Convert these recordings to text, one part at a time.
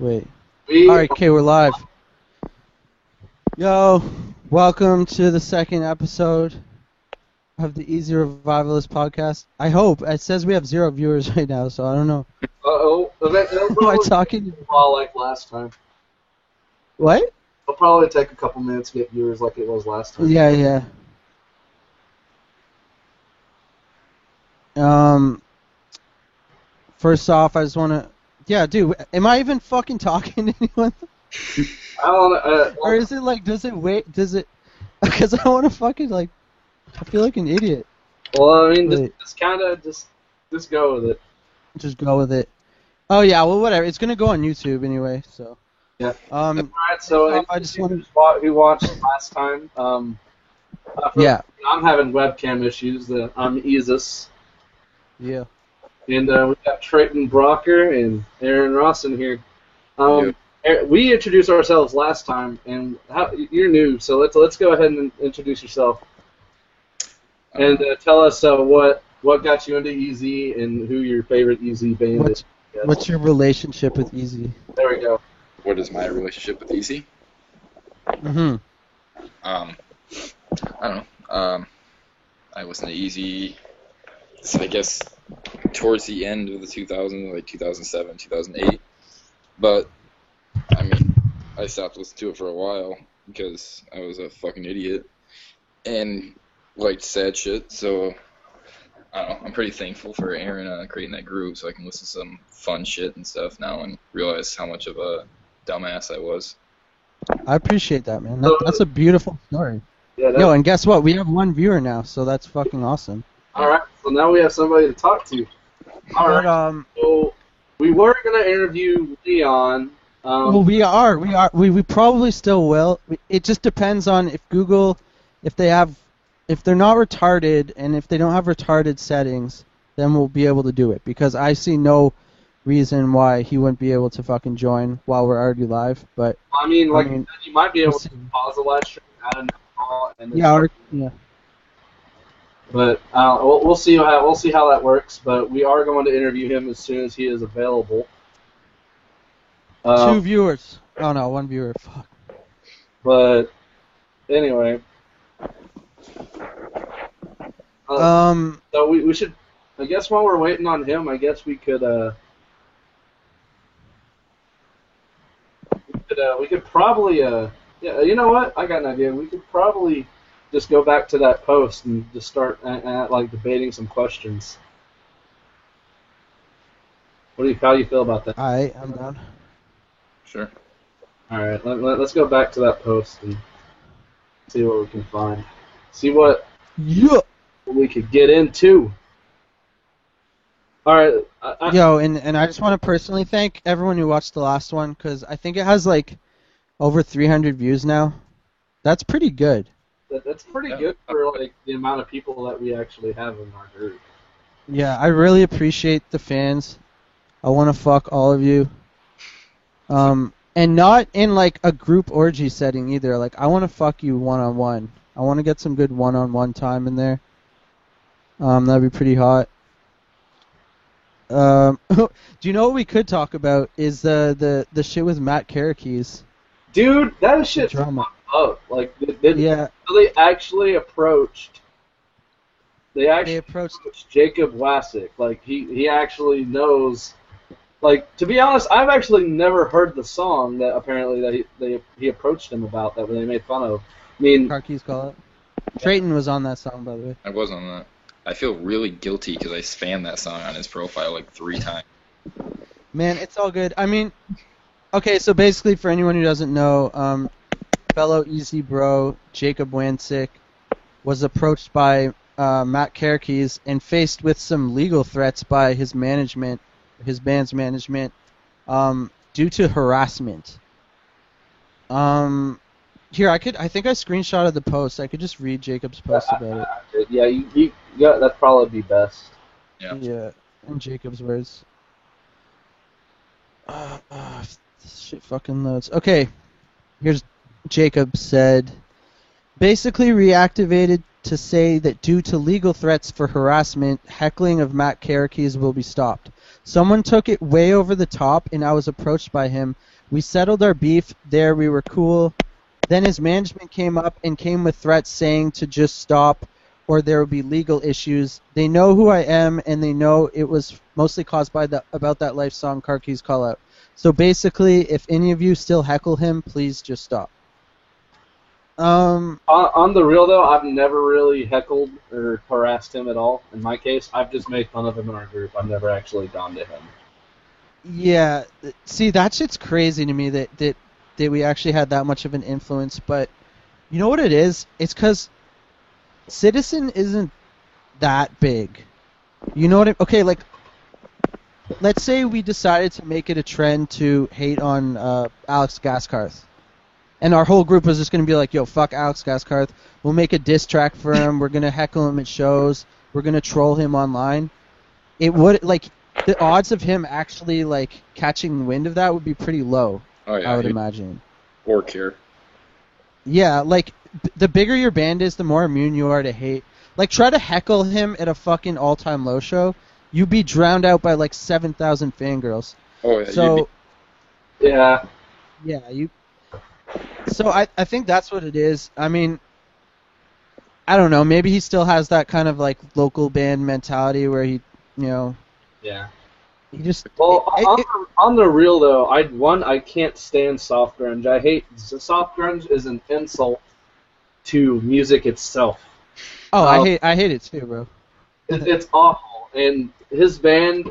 Wait. Alright, okay, we're live. Yo, welcome to the second episode of the Easy Revivalist podcast. I hope. It says we have 0 viewers right now, so I don't know. Uh-oh. Am I talking? Like last time. What? It'll probably take a couple minutes to get viewers like it was last time. Yeah. First off, I just want to... Yeah, dude, am I even fucking talking to anyone? I don't know. Or is it like, does it... Because I want to fucking, like... I feel like an idiot. Well, I mean, just kind of, just go with it. Just go with it. Oh, yeah, well, whatever. It's going to go on YouTube anyway, so... Yeah. Alright, so I just wanted... who watched last time, yeah. I'm having webcam issues. I'm Isis. Yeah. And we've got Trayton Brocker and Aaron Rawson here. We introduced ourselves last time, and you're new, so let's go ahead and introduce yourself. And tell us what got you into Easy and who your favorite Easy band is. What's your relationship with Easy? There we go. What is my relationship with Easy? Mm-hmm. I don't know. I listened to Easy, I guess, towards the end of the 2000s, like 2007, 2008. But, I mean, I stopped listening to it for a while because I was a fucking idiot and liked sad shit. So, I don't know. I'm pretty thankful for Aaron creating that group so I can listen to some fun shit and stuff now and realize how much of a dumbass I was. I appreciate that, man. That's a beautiful story. Yeah, Yo, and guess what? We have 1 viewer now, so that's fucking awesome. Alright, so now we have somebody to talk to. Alright, so we were going to interview Leon. Well, we probably still will. It just depends on if Google, if they're not retarded, and if they don't have retarded settings, then we'll be able to do it. Because I see no reason why he wouldn't be able to fucking join while we're already live. But I mean, you might be able to pause the live stream, add a new call, and then yeah. But we'll see how that works. But we are going to interview him as soon as he is available. 2 viewers. Oh no, 1 viewer. Fuck. But anyway. So we should. I guess while we're waiting on him, I guess we could. We could probably. Yeah, you know what? I got an idea. We could probably just go back to that post and just start like debating some questions. How do you feel about that? Alright, I'm down. Sure. All right, let's go back to that post and see what we can find. See what we could get into. All right. Yo, and I just want to personally thank everyone who watched the last one, because I think it has like over 300 views now. That's pretty good. That's pretty good for like the amount of people that we actually have in our group. Yeah, I really appreciate the fans. I want to fuck all of you. And not in like a group orgy setting either. Like, I want to fuck you one-on-one. I want to get some good one-on-one time in there. That'd be pretty hot. Do you know what we could talk about is the shit with Matt Karakis? Dude, that shit's drama. Up. Like, yeah. They actually approached. They approached Jacob Wasik. Like, he actually knows. Like, to be honest, I've actually never heard the song that apparently he approached him about that they made fun of. I mean, Karakis call it. Trayton was on that song, by the way. I was on that. I feel really guilty because I spammed that song on his profile like 3 times. Man, it's all good. I mean, okay, so basically for anyone who doesn't know, fellow Easy Bro, Jacob Wasik, was approached by Matt Karakis and faced with some legal threats by his management, his band's management, due to harassment. Here, I think I screenshotted the post. I could just read Jacob's post about it. Yeah, that'd probably be best. Yeah. Yeah, in Jacob's words. This shit fucking loads. Okay, here's Jacob said, basically reactivated to say that due to legal threats for harassment, heckling of Matt Karakis will be stopped. Someone took it way over the top, and I was approached by him. We settled our beef there. We were cool. Then his management came up and came with threats saying to just stop or there would be legal issues. They know who I am, and they know it was mostly caused by the About That Life song Car Keys Call Out. So basically, if any of you still heckle him, please just stop. On the real, though, I've never really heckled or harassed him at all. In my case, I've just made fun of him in our group. I've never actually gone to him. Yeah, see, that shit's crazy to me that we actually had that much of an influence. But you know what it is? It's because Citizen isn't that big. You know what okay, like, let's say we decided to make it a trend to hate on Alex Gaskarth. And our whole group was just going to be like, yo, fuck Alex Gaskarth. We'll make a diss track for him. We're going to heckle him at shows. We're going to troll him online. It would, like, the odds of him actually, like, catching wind of that would be pretty low, I would imagine. Or care. Yeah, like, the bigger your band is, the more immune you are to hate. Like, try to heckle him at a fucking all-time low show. You'd be drowned out by, like, 7,000 fangirls. Oh, yeah. So, yeah. Yeah, you... So I think that's what it is. I mean, I don't know. Maybe he still has that kind of like local band mentality where he, you know. Yeah. He just. Well, on the real though, I can't stand soft grunge. I hate soft grunge is an insult to music itself. Oh, I hate it too, bro. It's awful. And his band,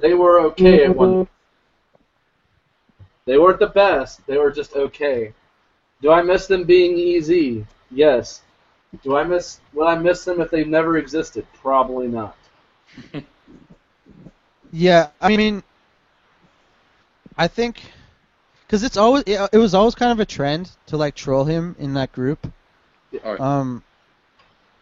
they were okay at one. They weren't the best. They were just okay. Do I miss them being easy? Yes. Would I miss them if they never existed? Probably not. Yeah, I mean, I think because it was always kind of a trend to like troll him in that group. I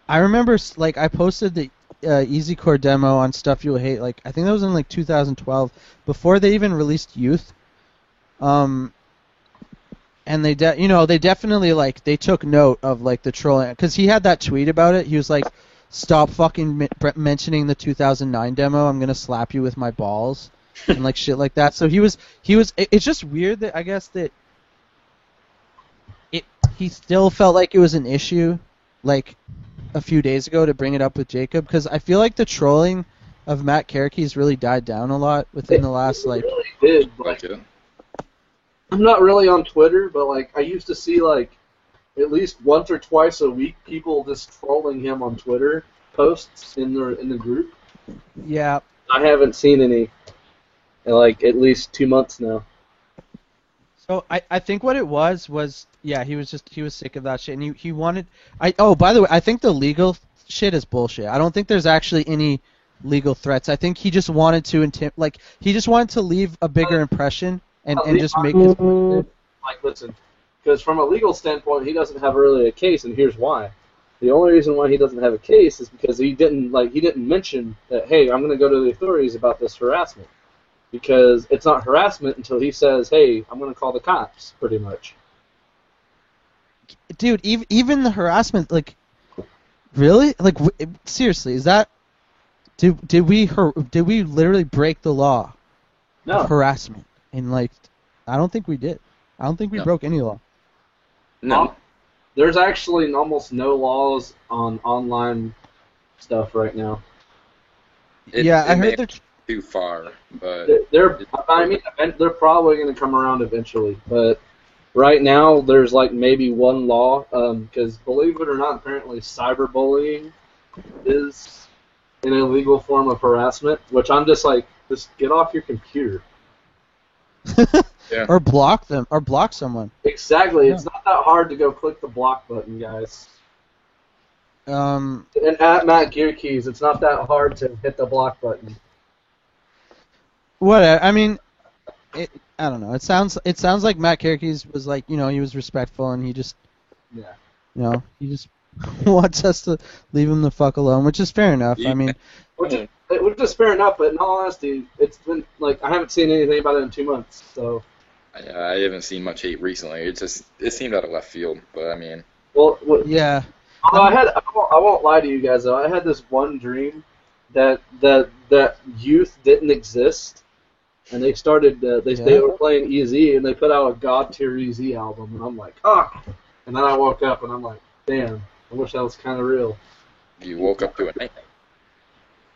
remember like I posted the Easy Core demo on Stuff You'll Hate. Like I think that was in like 2012 before they even released Youth. And they definitely like they took note of like the trolling because he had that tweet about it. He was like, "Stop fucking mentioning the 2009 demo. I'm gonna slap you with my balls," and like shit like that. So he was. It's just weird that I guess that he still felt like it was an issue, like a few days ago to bring it up with Jacob because I feel like the trolling of Matt Kerekes really died down a lot within the last like. Really did. Like it. I'm not really on Twitter, but like I used to see like at least once or twice a week people just trolling him on Twitter posts in the group. Yeah. I haven't seen any in like at least 2 months now. So I think what it was yeah, he was sick of that shit and he wanted by the way, I think the legal shit is bullshit. I don't think there's actually any legal threats. I think he just wanted to leave a bigger impression. And just make his point. Like, listen, because from a legal standpoint, he doesn't have really a case, and here's why. The only reason why he doesn't have a case is because he didn't mention that, hey, I'm going to go to the authorities about this harassment. Because it's not harassment until he says, hey, I'm going to call the cops, pretty much. Dude, even the harassment, like, really? Like, seriously, is that... Did we literally break the law of harassment? And, like, I don't think we did. I don't think we broke any law. No. There's actually almost no laws on online stuff right now. I heard they're too far, but they're probably going to come around eventually. But right now, there's like maybe one law. Because believe it or not, apparently cyberbullying is an illegal form of harassment. Which I'm just like, just get off your computer. Or block them, or block someone. Exactly. Yeah. It's not that hard to go click the block button, guys. And at Matt Kerekes, it's not that hard to hit the block button. Whatever. I mean, I don't know. It sounds like Matt Kerekes was like, you know, he was respectful and he just, he just wants us to leave him the fuck alone, which is fair enough. I mean, which is fair enough, but in all honesty, it's been like I haven't seen anything about it in 2 months, so. Yeah, I haven't seen much hate recently. It seemed out of left field, but I mean. Well, yeah. I won't lie to you guys though. I had this one dream that youth didn't exist, and they started they were playing EZ, and they put out a God tier EZ album, and I'm like, and then I woke up and I'm like, damn, I wish that was kind of real. You woke up to a nightmare.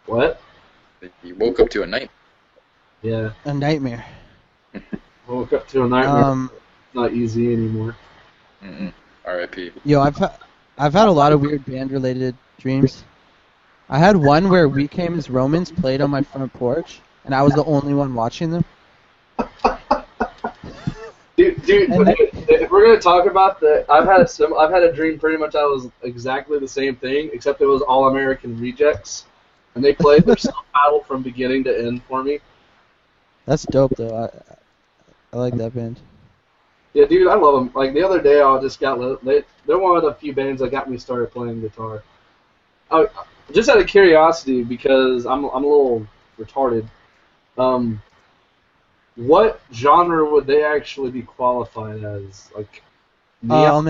What? You woke up to a nightmare. Yeah. A nightmare. I woke up to a nightmare. Not easy anymore. R.I.P. Yo, I've had a lot of weird band related dreams. I had one where We Came as Romans played on my front porch, and I was the only one watching them. Dude, if we're gonna talk about that, I've had a dream pretty much that was exactly the same thing, except it was All American Rejects, and they played their self battle from beginning to end for me. That's dope, though. I like that band. Yeah, dude, I love them. Like the other day, they're one of the few bands that got me started playing guitar. Just out of curiosity, because I'm a little retarded. What genre would they actually be qualified as? Like, No,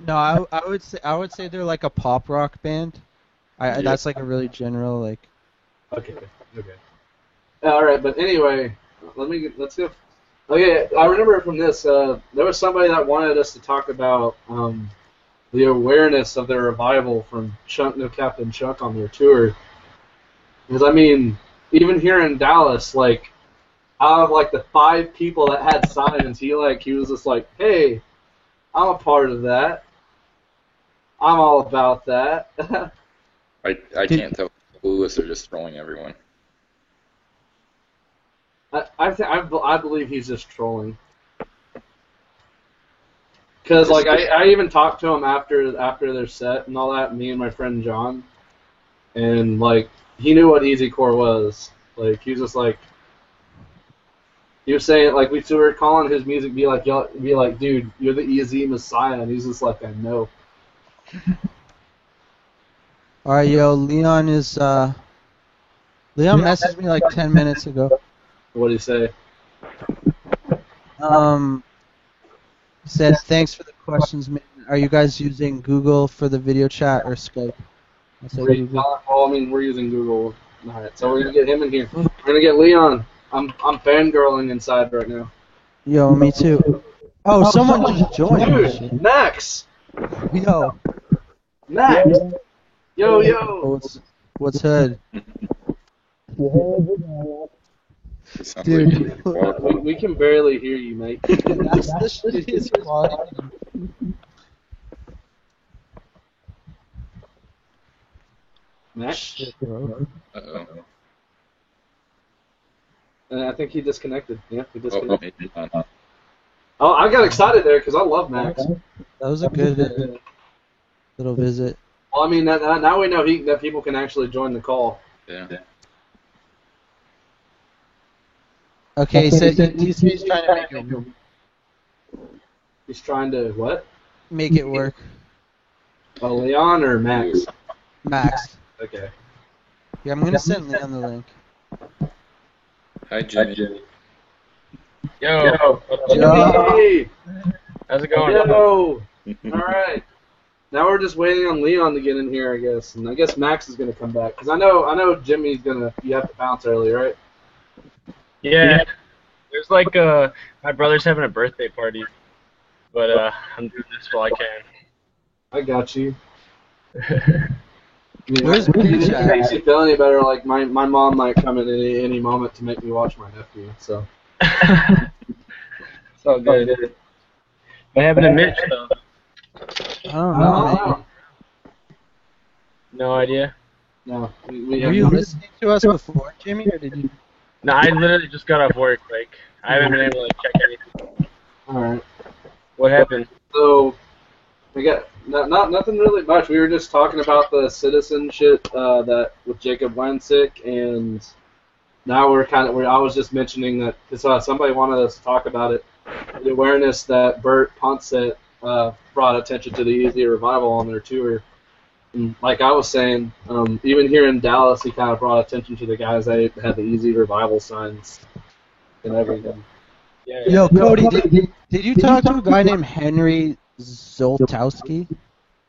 I would say they're like a pop rock band. That's like a really general like. Okay. All right, but anyway, let's go. Okay, I remember from this. There was somebody that wanted us to talk about the awareness of their revival from Chunk No Captain Chunk on their tour. Because I mean, even here in Dallas, like out of like the 5 people that had signs, he was just like, "Hey, I'm a part of that. I'm all about that." I can't tell if Lewis are just trolling everyone. I believe he's just trolling. Because like I even talked to him after their set and all that. Me and my friend John, and like he knew what Easycore was. Like he was just like he was saying like we were calling his music be like, dude, you're the EZ Messiah, and he's just like, I know. All right, yo, Leon messaged me like 10 minutes ago. What did he say? Said thanks for the questions, man. Are you guys using Google for the video chat or Skype? I said Google. Well, I mean, we're using Google. All right, so we're gonna get him in here. We're gonna get Leon. I'm fangirling inside right now. Yo, me too. Oh, someone just joined. Dude, Max. Yo. Max. Yo. What's hood? Dude, we can barely hear you, mate. That's the shittiest quality. Max? Shit, bro. Uh-oh. I think he disconnected. Yeah, he disconnected. Oh, Oh, I got excited there because I love Max. That was a good little visit. Well, I mean, now we know that people can actually join the call. yeah. Okay, so he's trying to He's trying to what? make it work. Oh, Leon or Max? Max. Okay. Yeah, I'm gonna send Leon the link. Hi, Jimmy. Yo. Hey! How's it going? Yo! Alright. Now we're just waiting on Leon to get in here, I guess. And I guess Max is going to come back. Because I know Jimmy's going to... You have to bounce early, right? Yeah. There's like my brother's having a birthday party, but I'm doing this while I can. I got you. Where's If Peach it at? makes you feel any better, like my mom might come in any moment to make me watch my nephew. So It's all good. What happened to Mitch, though? I don't know. No idea. No, we Were have you no- listening to us before, Jimmy, or did you? No, I literally just got off work. Like, I haven't been able to check anything. All right. What happened? So we got nothing really much. We were just talking about the citizen shit that with Jacob Wensick, and now I was just mentioning that because somebody wanted us to talk about it, the awareness that Bert Ponset brought attention to the Easy Revival on their tour. And like I was saying, even here in Dallas, he kind of brought attention to the guys that had the Easy Revival signs and everything. Yeah. Yo, Cody, did you talk to a guy named Henry Zoltowski?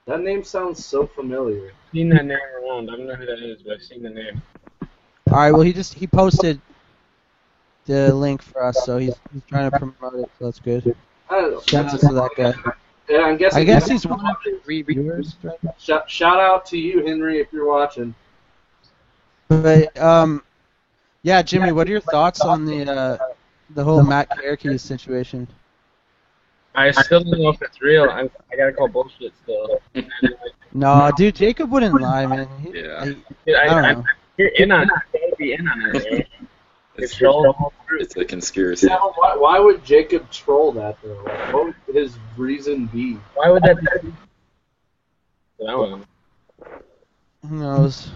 That name sounds so familiar. I've seen that name around. I don't know who that is, but I've seen the name. All right. Well, he posted the link for us, so he's trying to promote it. So that's good. I don't know. Shout out to that guy. Yeah, I'm guessing. I guess he's one of the 3 viewers. Right? Shout out to you, Henry, if you're watching. But yeah, Jimmy, what are your thoughts on the whole Matt Kierkegaard situation? I still don't know if it's real. I gotta call bullshit still. No, dude, Jacob wouldn't lie, man. Yeah. Dude, I don't know. You're in on it. You gotta be in on it, man. It's, Troll. it's a conspiracy. Yeah, why would Jacob troll that though? Like, what would his reason be? Why would that be? I don't know. Who knows?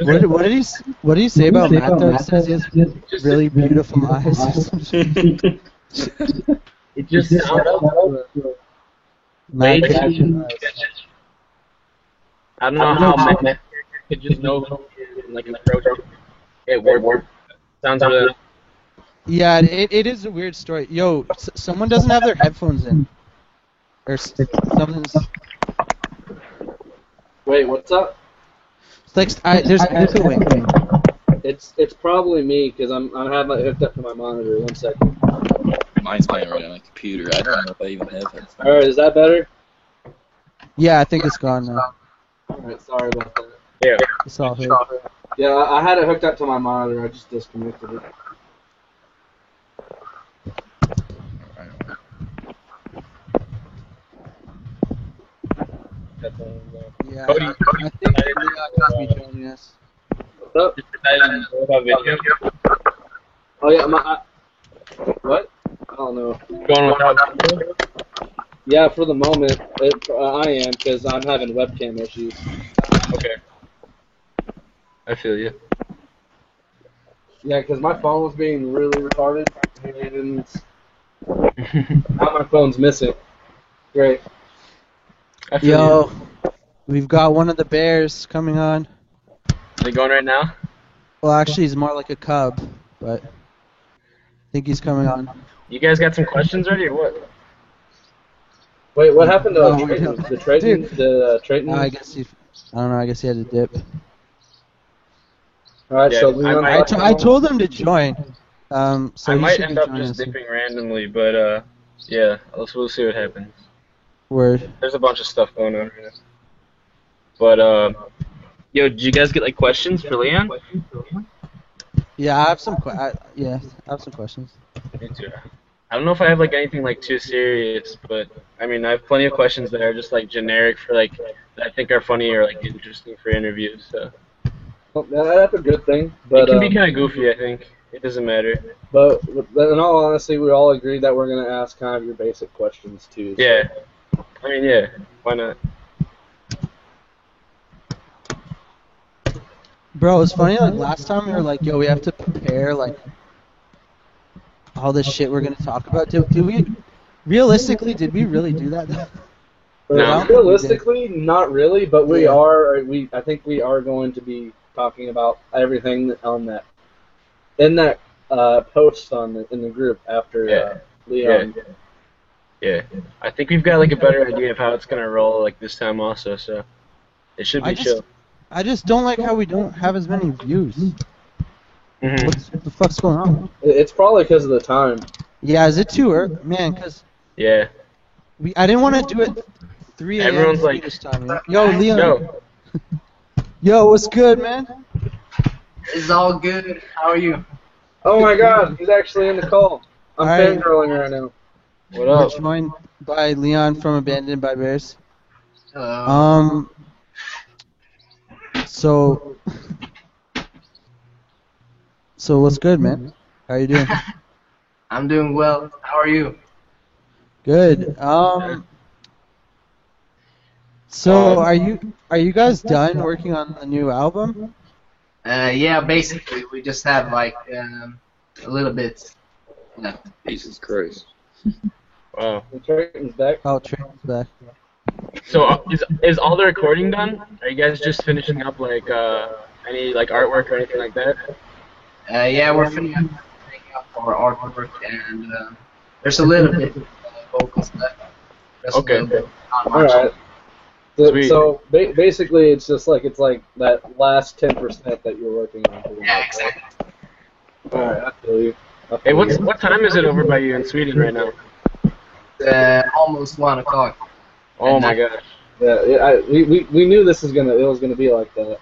What did he say about Matt though? He says he has really beautiful eyes. Or some shit. It just sounds Matt Wait, Kierkegaard eyes. I don't know how Matt could just know who he is and like approach it. Work. Sounds really. Yeah, it is a weird story. Yo, someone doesn't have their headphones in, or something's. Wait, what's up? It's like there's echoing. It's probably me because I'm having it hooked up to my monitor. 1 second. Mine's playing right on my computer. I don't know if I even have headphones. All right, is that better? Yeah, I think it's gone now. All right, sorry about that. Yeah. It's all good. Yeah, I had it hooked up to my monitor. I just disconnected it. Yeah, Cody, I think Leon might be joining us. What's up? Video. Oh yeah, what? I don't know. Going without video? Yeah, for the moment, I am because I'm having webcam issues. Okay. I feel you. Yeah, because my phone was being really retarded, and now my phone's missing. Great. I feel you. Yo, we've got one of the bears coming on. Are they going right now? Well, actually, he's more like a cub, but I think he's coming on. You guys got some questions ready or what? Wait, what happened to Oh, Trayton? yeah. The Trayton? Dude. The Trayton? I don't know. I guess he had to dip. All right, Yeah, so Leon, I told him to join. So I he might should end be up joining just us. dipping randomly, but yeah, we'll see what happens. Word. There's a bunch of stuff going on right now. But yo, did you guys get like questions for Leon? Yeah, I have some. I have some questions. Me too. I don't know if I have like anything like too serious, but I mean I have plenty of questions that are just like generic for like that I think are funny or like interesting for interviews. So well, that's a good thing. But it can be kind of goofy, I think. It doesn't matter. But in all honesty, we all agreed that we're gonna ask kind of your basic questions too. So. Yeah. I mean, yeah. Why not? Bro, it's funny. Like last time we were like, "Yo, we have to prepare like all this shit we're gonna talk about." Did we? Realistically, did we really do that? No. Realistically, not really, but we Yeah. are. I think we are going to be talking about everything on that in that post in the group after Leon. Yeah. I think we've got like a better idea of how it's gonna roll like this time also, so it should be chill. I just don't like how we don't have as many views. Mhm. What the fuck's going on? It's probably because of the time. Yeah, is it too early? Man, because Yeah. I didn't want to do it 3 a.m. Everyone's like- this time. Yo, Leon. No. Yo, what's good, man? It's all good. How are you? Oh my God, he's actually in the call. I'm Alright. fangirling right now. What We're up? joined by Leon from Abandoned by Bears. Hello. So what's good, man? How you doing? I'm doing well. How are you? Good. So are you guys done working on the new album? Yeah, basically, we just have like a little bit left. Jesus Christ. Wow. The Trayton's back. Oh, Trey's back. So is all the recording done? Are you guys just finishing up like any like artwork or anything like that? Yeah, we're finishing up our artwork, and there's a little bit of vocals left. Just Okay. a little bit, not All much. right. Sweet. So basically, it's just like that last 10% that you're working on. pretty Yeah, much, right? exactly. All right, I feel you. I Hey, feel you. what time is it over by you in Sweden right now? Almost 1 o'clock. Oh my gosh. Yeah, we knew it was gonna be like that.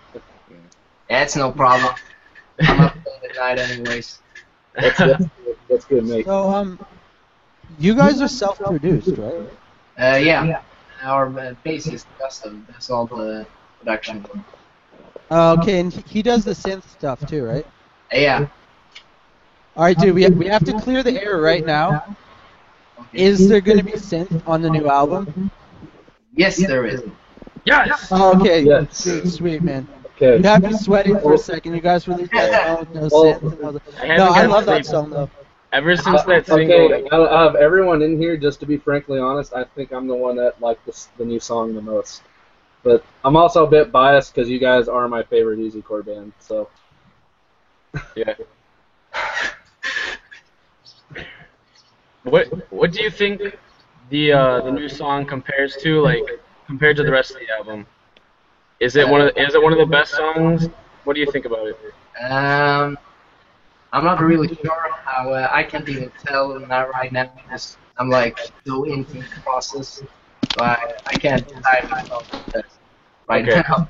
That's no problem. I'm up late at night anyways. That's good, mate. So you guys are self-produced, right? Yeah. Our bassist Gustav does all the production. Okay, and he does the synth stuff too, right? Yeah. All right, dude. We have to clear the air right now. Is there going to be synth on the new album? Yes, there is. Yes. Oh, okay. Yes. Sweet, man. Okay. You have me sweating for a second. You guys released that song, no synth. And all that. No, I love that song though. Ever since that single. Okay, out of everyone in here, just to be frankly honest, I think I'm the one that liked the new song the most. But I'm also a bit biased because you guys are my favorite easycore band. So Yeah. What do you think the new song compares to, like, compared to the rest of the album? Is it one of the best songs? What do you think about it? I'm not really sure how. I can't even tell not right now because I'm like so into the process. So I can't decide myself right Okay. now.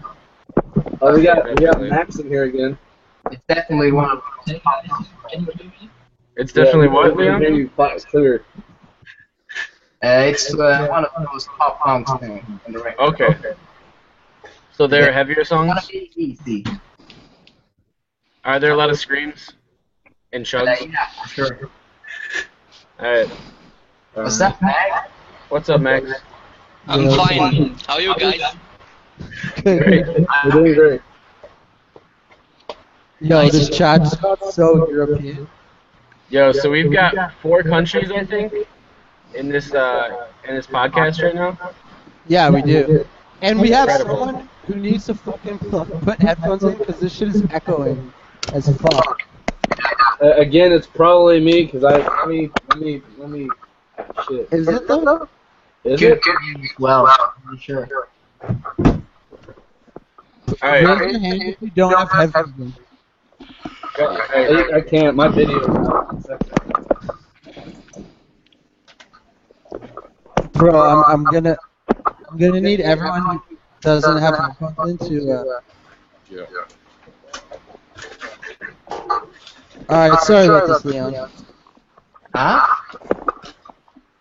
oh, we got Max in here again. It's definitely one of the top. It's definitely Yeah, what, we can hear Leon? you clear. It's one of those pop punks thing on the record. Okay. So there are heavier It's gonna songs? be easy. Are there a lot of screams and chugs? Yeah, for sure. Alright. What's that, Mag? What's up, Max? I'm fine. How are you guys? Great. We're doing great. Yo, this chat's so European. Yo, so we've got 4 countries, I think, in this podcast right now. Yeah, we do. And we have Incredible. someone who needs to fucking put headphones in because this shit is echoing as fuck. Again, it's probably me because let me. Shit. Is it though? Is Good, it? good. Well, for sure. Alright. Raise your hand if you don't have headphones in. I can't. My video. Bro, I'm gonna need everyone who doesn't have headphones in to. Yeah. All right, sorry about this, Leon. Huh?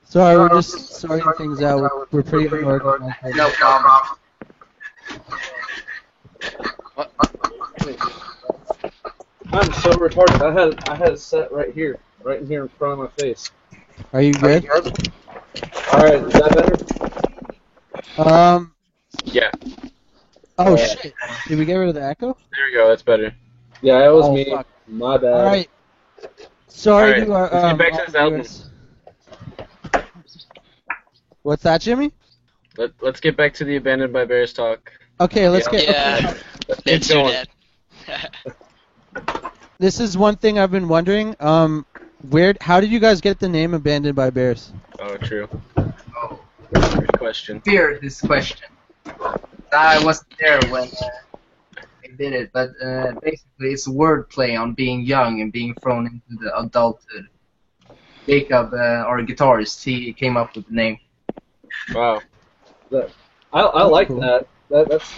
Sorry, we're just sorting things out. We're pretty unorganized. No problem. I'm so retarded. I had it set right here in front of my face. Are you good? All right, is that better? Yeah. Oh shit! Did we get rid of the echo? There we go. That's better. Yeah, it was Oh, me. fuck. My bad. All right. Sorry Alright, to our. let's get back to this album. viewers. What's that, Jimmy? Let's get back to the Abandoned by Bears talk. Okay, let's get. Yeah. Let's Let's get do going. that. This is one thing I've been wondering. How did you guys get the name Abandoned by Bears? Oh, true. Oh, Good question. fear this question. I wasn't there when they did it, but basically it's wordplay on being young and being thrown into the adulthood. Jacob, our guitarist, he came up with the name. Wow. I like cool. that. That's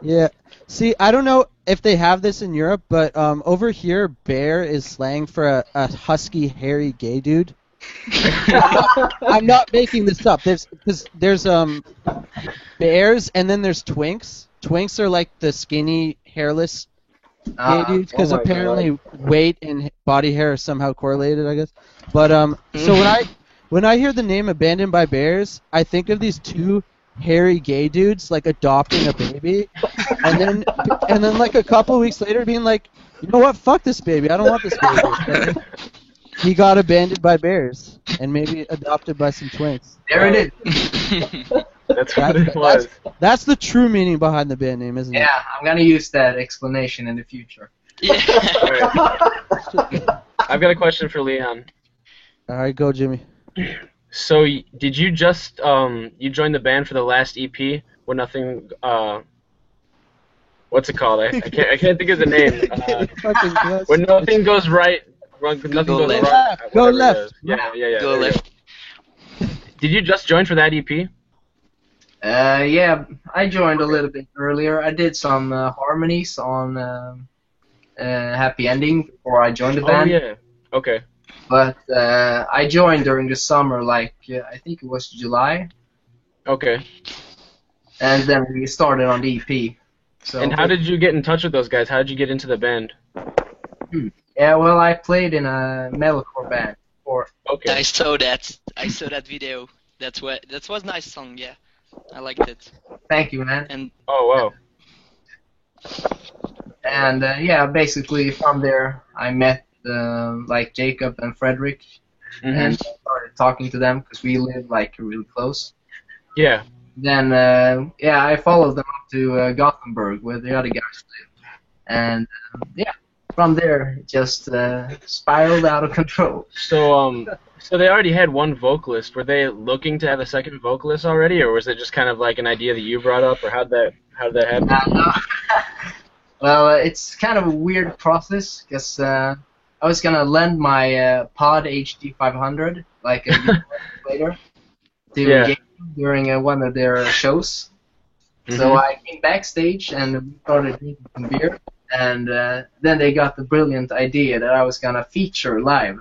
Yeah. See, I don't know if they have this in Europe, but over here, bear is slang for a husky, hairy, gay dude. I'm not making this up. There's bears and then there's twinks. Twinks are like the skinny, hairless gay dudes because oh my apparently weight and body hair are somehow correlated, I guess. But so when I hear the name Abandoned by Bears, I think of these two hairy gay dudes like adopting a baby, and then like a couple of weeks later being like, you know what, fuck this baby, I don't want this baby. And then he got abandoned by bears and maybe adopted by some twinks. There it is. That's what it was. That's the true meaning behind the band name, isn't it? Yeah, I'm gonna use that explanation in the future. Yeah. Alright. I've got a question for Leon. All right, go Jimmy. So did you just you joined the band for the last EP when nothing what's it called? I can't think of the name. Fucking yes. When nothing goes right, nothing Go goes left. wrong. Go whatever it left. is. Yeah. Go there you left. Did you just join for that E EP? Yeah, I joined a little bit earlier. I did some harmonies on Happy Ending before I joined the Oh band. yeah. Okay. But I joined during the summer, like I think it was July, Okay. and then we started on the EP. So And how did you get in touch with those guys? How did you get into the band? yeah, well, I played in a metalcore band. Okay. I saw that. I saw that video. That was nice song. Yeah, I liked it. Thank you, man. And Oh And yeah, basically from there I met like Jacob and Frederick, wow. and started talking to them because we live like really close. Yeah. Then yeah, I followed them up to Gothenburg where the other guys live, and yeah, from there it just spiraled out of control. So they already had one vocalist. Were they looking to have a second vocalist already, or was it just kind of like an idea that you brought up, or how did that happen? Well, it's kind of a weird process because I was gonna lend my Pod HD 500 like a year later to Yeah. Game during one of their shows. So Mhm. I came backstage and we started drinking some beer, and then they got the brilliant idea that I was gonna feature live.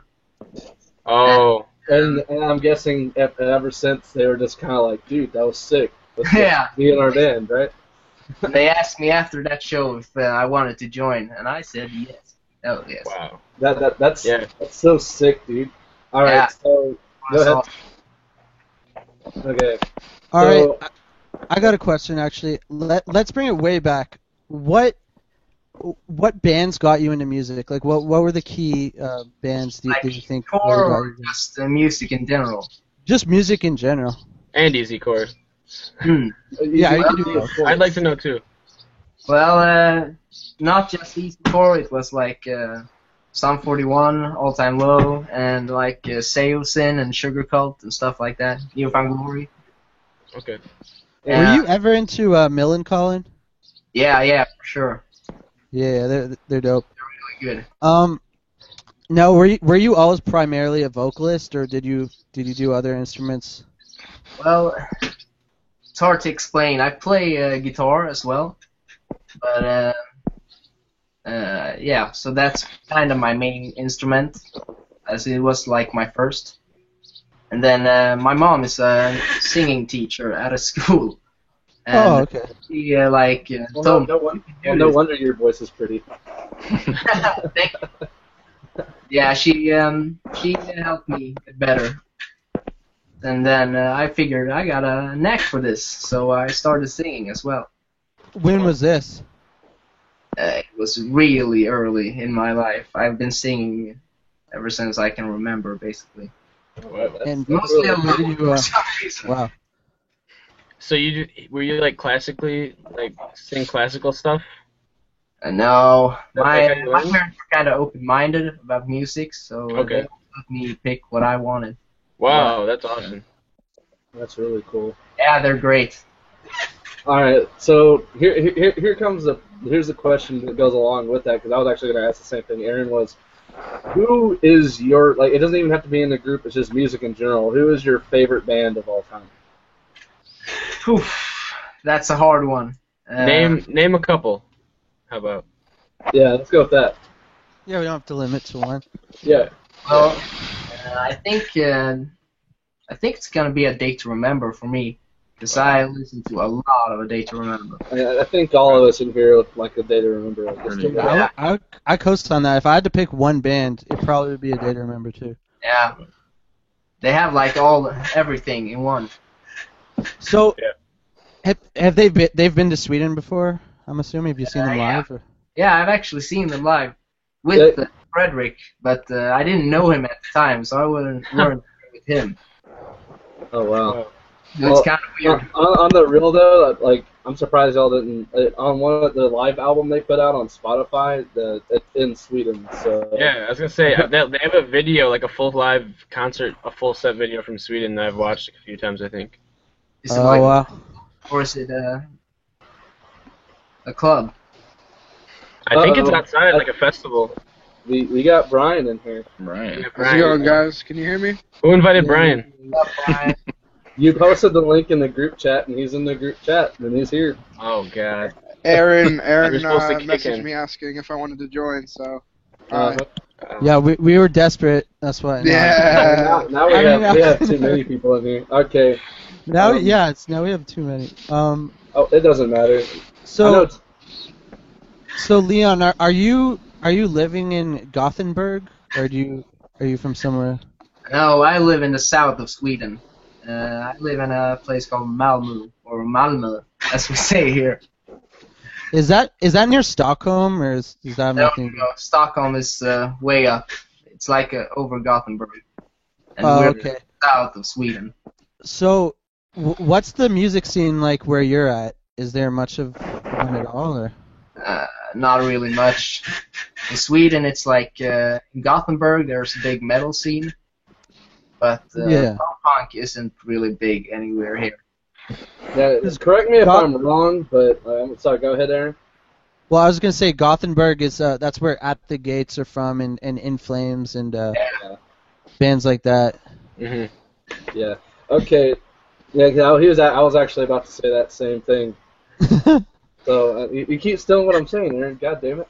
Oh. And I'm guessing ever since they were just kind of like, dude, that was sick. Let's get Yeah. me in our band, right? And they asked me after that show if I wanted to join, and I said yes. Oh yes. Wow. That's Yeah. that's so sick, dude. All right, Yeah. so go ahead. Okay. All So- right, I got a question actually. Let's bring it way back. What bands got you into music? Like, what were the key bands that you think really Core got or you into- just music in general? Just music in general. And Easy Core. Hmm. Yeah, you can do both. I'd like to know too. Well, not just Easy Core, it was like Sum 41, All Time Low, and like Sailsin and Sugar Cult and stuff like that. Newfound Glory. Okay. Were you ever into Millencolin? Yeah, for sure. Yeah, they're dope. Really good. Now, were you always primarily a vocalist, or did you do other instruments? Well, it's hard to explain. I play guitar as well, but yeah, so that's kind of my main instrument, as it was like my first. And then my mom is a singing teacher at a school. And Oh, okay. she like Well, told no wonder your voice is pretty. Thank you. Yeah, she helped me get better. And then I figured I got a knack for this, so I started singing as well. When was this? It was really early in my life. I've been singing ever since I can remember, basically. And Mostly really- where did you, for some reason. wow. So were you like classically like sing classical stuff? No, That's my like how you learn? parents were kind of open-minded about music, so Okay. they let me pick what I wanted. Wow, that's awesome. That's really cool. Yeah, they're great. All right, so here's the question that goes along with that, because I was actually going to ask the same thing. Aaron was, who is your, like, it doesn't even have to be in the group, it's just music in general. Who is your favorite band of all time? Oof, that's a hard one. Name a couple. How about? Yeah, let's go with that. Yeah, we don't have to limit to one. Yeah. Well, I think it's gonna be A Day to Remember for me, because I listen to a lot of A Day to Remember. I think all of us in here would like A Day to Remember. Like this too. Yeah. I coast on that. If I had to pick one band, it probably would be A Day to Remember too. Yeah, they have like everything in one. So, Yeah. have they've been to Sweden before? I'm assuming. Have you seen them Yeah. live? Or? Yeah, I've actually seen them live with Frederick, but I didn't know him at the time, so I weren't with him. Oh wow. It's kind of weird. On the real though, like I'm surprised y'all didn't on one of the live album they put out on Spotify. It's in Sweden, so Yeah, I was gonna say they have a video, like a full live concert, a full set video from Sweden that I've watched a few times, I think. Is it Oh like, wow. or is it a club? I think it's Uh-oh. outside, like a festival. we got Brian in here. Right. How's it going, guys? Can you hear me? Who invited Brian? You posted the link in the group chat, and he's in the group chat, and he's here. Oh God. Aaron You're supposed to kick messaged in. me asking if I wanted to join, so. Uh, Yeah, we were desperate. That's why. Yeah. now we have too many people in here. Okay. Now we have too many. Oh, it doesn't matter. I know So it's, so Leon, are you living in Gothenburg, or are you from somewhere? No, I live in the south of Sweden. I live in a place called Malmö, or Malmö, as we say here. Is that near Stockholm, or is that No, nothing? no, Stockholm is way up. It's like over Gothenburg. And Oh, we're okay. south of Sweden. So, what's the music scene like where you're at? Is there much of one at all, or? Not really much. In Sweden, it's like in Gothenburg, there's a big metal scene. But Yeah. punk isn't really big anywhere here. yeah, correct me if I'm wrong, but sorry. Go ahead, Aaron. Well, I was gonna say Gothenburg is that's where At the Gates are from, and In Flames, and bands like that. hmm Yeah. Okay. Yeah, 'cause I was actually about to say that same thing. So you keep stealing what I'm saying, Aaron. God damn it.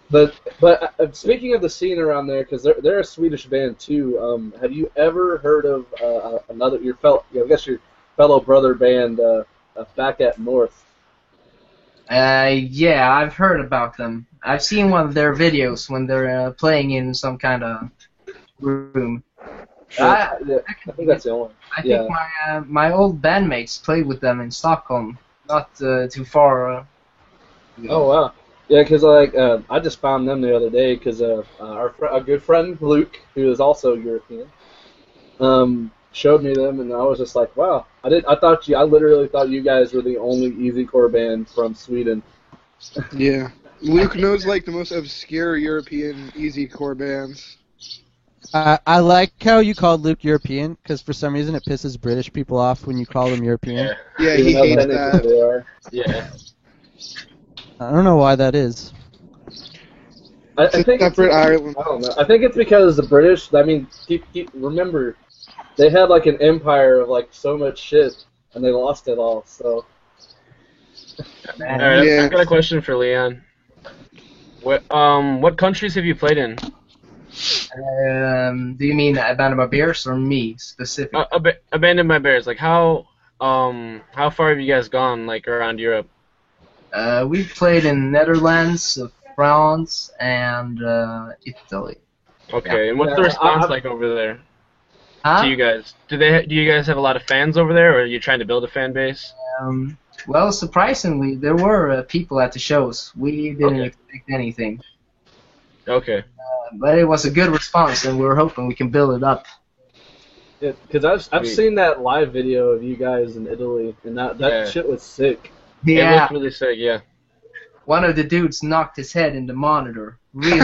But speaking of the scene around there, because they're a Swedish band too. Have you ever heard of your fellow brother band, Back at North? Yeah, I've heard about them. I've seen one of their videos when they're playing in some kind of room. I think that's the only one. I think my old bandmates played with them in Stockholm, not too far. Oh wow. Yeah, because I just found them the other day because our good friend Luke, who is also European, showed me them, and I was just like, wow. I literally thought you guys were the only easycore band from Sweden. Yeah. Luke knows like the most obscure European easycore bands. I like how you called Luke European, because for some reason it pisses British people off when you call them European. Yeah, he Even though hates technically that. they are. Yeah. I don't know why that is. I It's a think separate Ireland. I don't know. I think it's because the British. I mean, remember, they had like an empire of like so much shit, and they lost it all. So All right, Yeah. I've got a question for Leon. What countries have you played in? Do you mean Abandoned by Bears or me specifically? Abandoned by Bears. Like how far have you guys gone? Like around Europe? We've played in Netherlands, France, and Italy. Okay, and what's the Yeah, response like over there Huh? to you guys? Do you guys have a lot of fans over there, or are you trying to build a fan base? Well, surprisingly, there were people at the shows. We didn't Okay. expect anything. Okay. But it was a good response, and we were hoping we can build it up. because I've Sweet. seen that live video of you guys in Italy, and that Yeah. shit was sick. It Yeah, looked really sick. Yeah. one of the dudes knocked his head in the monitor. Really?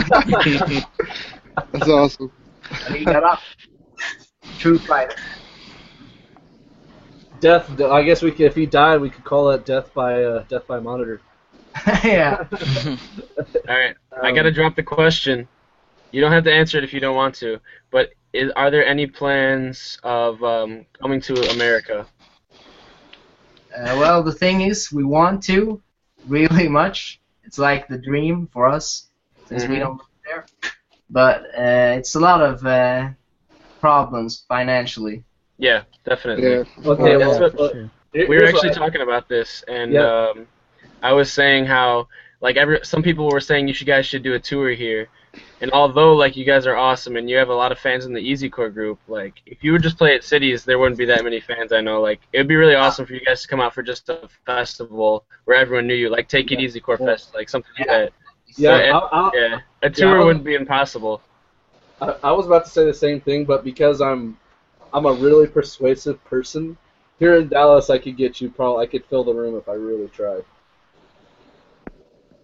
That's awesome. And he got up. True fighter. Death. I guess we could, if he died, we could call that death by monitor. Yeah. All right. I gotta drop the question. You don't have to answer it if you don't want to. But are there any plans of coming to America? Well, the thing is, we want to really much. It's like the dream for us, since we Mhm. don't live there. But it's a lot of problems financially. Yeah, definitely. Yeah. Okay, that's well, what- here- We were here's actually what I- talking about this, and Yeah. I was saying how like some people were saying you guys should do a tour here, and although like you guys are awesome and you have a lot of fans in the Easycore group, like if you would just play at cities, there wouldn't be that many fans. I know, like it would be really awesome for you guys to come out for just a festival where everyone knew you, like Take It Easycore Fest, like something like that. Yeah, So, yeah, a tour I'll- wouldn't be impossible. I was about to say the same thing, but because I'm I'm a really persuasive person. Here in Dallas, I could get you I could fill the room if I really tried.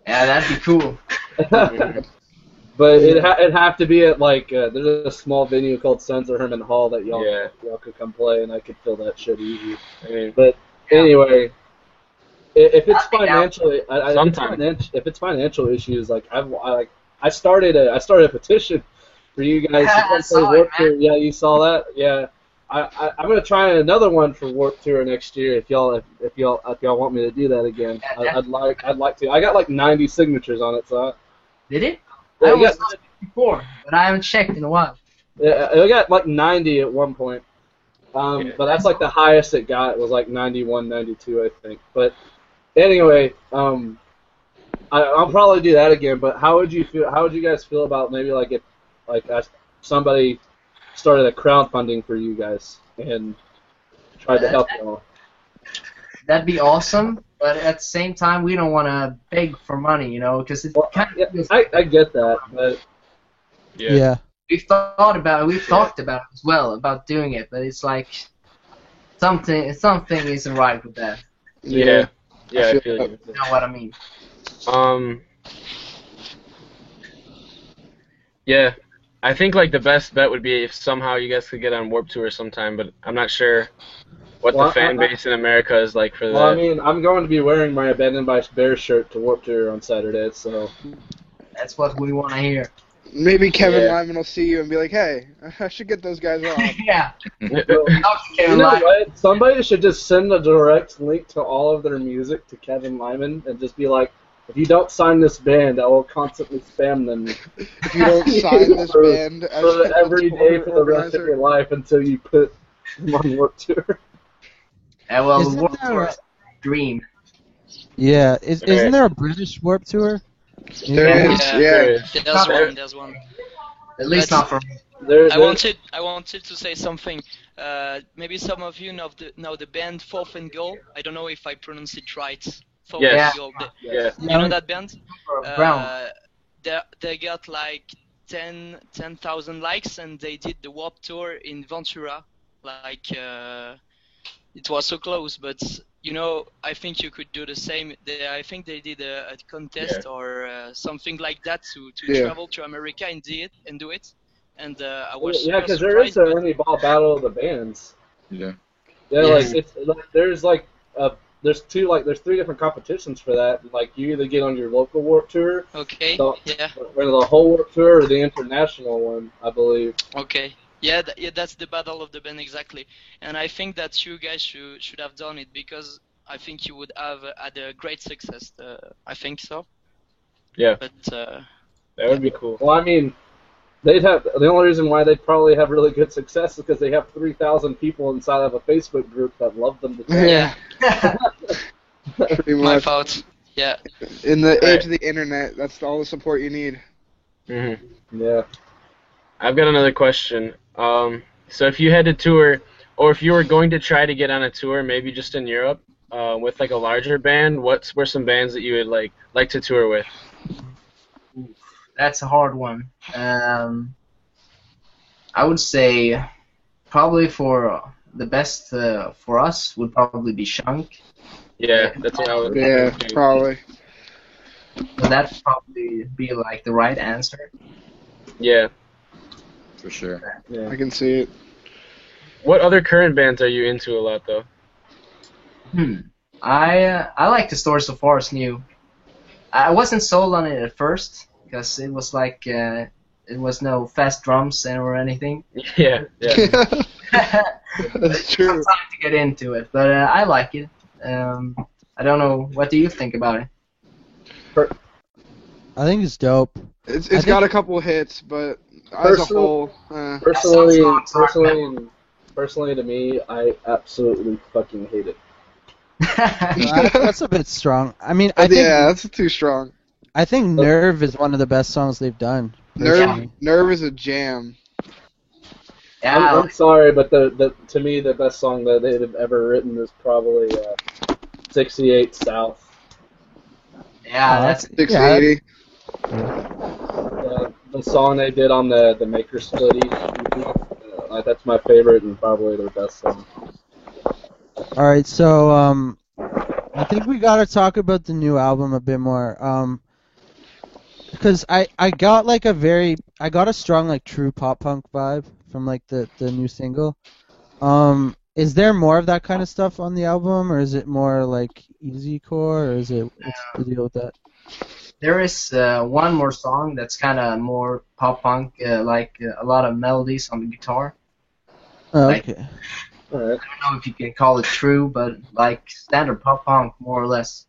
Yeah, that'd be cool. But it'd have to be at like there's a small venue called Sons of Herman Hall that y'all could come play, and I could fill that shit easy. But anyway, if it's financially, if it's financial issues, like I started a petition for you guys to come play Warped Tour. Yeah, you saw that? Yeah. I'm gonna try another one for Warped Tour next year if y'all want me to do that again. I'd like to. I got like 90 signatures on it, so. Did it? Yeah, I was on it before, but I haven't checked in a while. Yeah, I got like 90 at one point. But that's like the highest it got. It was like 91, 92, I think. But anyway, I'll probably do that again. But how would you feel? How would you guys feel about maybe like if somebody started a crowdfunding for you guys and tried to help you all? That'd be awesome. But at the same time, we don't want to beg for money, you know, because I get that, but Yeah. we've talked about it as well about doing it, but it's like something isn't right with that. Yeah, I feel you. You know what I mean? Yeah, I think like the best bet would be if somehow you guys could get on Warped Tour sometime, but I'm not sure what the fan base in America is like for that. Well, I mean, I'm going to be wearing my Abandoned by Bears shirt to Warped Tour on Saturday, so That's what we want to hear. Maybe Kevin Lyman will see you and be like, "Hey, I should get those guys on." Yeah. you know what? Somebody should just send a direct link to all of their music to Kevin Lyman and just be like, if you don't sign this band, I will constantly spam them If you don't sign this band, every day for the rest of your life until you put them on Warped Tour. Yeah, well, Isn't the Warped there Tour a- is a dream. Yeah. Isn't there a British Warp Tour? There is, yeah. There's one. At least not for me. I wanted to say something. Maybe some of you know the band Fourth and Goal. I don't know if I pronounce it right. Fourth Yes. and Goal. Yeah. You know that band? Brown. They got like 10,000 likes, and they did the Warped Tour in Ventura. Like it was so close, but you know, I think you could do the same. I think they did a contest or something like that to travel to America and do it. And I was because there is an Ernie Ball Battle of the Bands. Yeah. Yeah, like it's like there's three different competitions for that. Like you either get on your local Warped Tour, or the whole Warped Tour, or the international one, I believe. Okay. Yeah, that's the Battle of the Band exactly, and I think that you guys should have done it because I think you would have had a great success. I think so. Yeah. But that would be cool. Well, I mean, the only reason why they'd probably have really good success is because they have 3,000 people inside of a Facebook group that love them to death. Yeah. Pretty much. My fault. Yeah. In the age of the internet, that's all the support you need. Mm-hmm. Yeah. I've got another question. So if you had to tour, or if you were going to try to get on a tour, maybe just in Europe, with like a larger band, what were some bands that you would like to tour with? That's a hard one. I would say probably for the best for us would probably be Shunk. Yeah, that's what I would. Yeah, probably. So that'd probably be like the right answer. Yeah. For sure. Yeah. I can see it. What other current bands are you into a lot though? I like the Stories of Forest New. I wasn't sold on it at first because it was like it was no fast drums or anything. Yeah. That's true. Some time to get into it, but I like it. I don't know. What do you think about it? I think it's dope. It's got a couple hits, but as a whole, personally to me, I absolutely fucking hate it. That's a bit strong. I mean, I think that's too strong. I think Nerve is one of the best songs they've done. Nerve is a jam. Yeah, I'm sorry, but to me the best song that they've ever written is probably 68 South. Yeah, that's 680. The song they did on the Maker Split EP. out. That's my favorite and probably their best song. All right, so I think we gotta talk about the new album a bit more. Because I got like I got a strong like true pop punk vibe from like the new single. Is there more of that kind of stuff on the album, or is it more like easycore, or is it what's the deal with that? There is one more song that's kind of more pop punk, like a lot of melodies on the guitar. Oh, Like- okay. All right. I don't know if you can call it true, but like standard pop punk, more or less.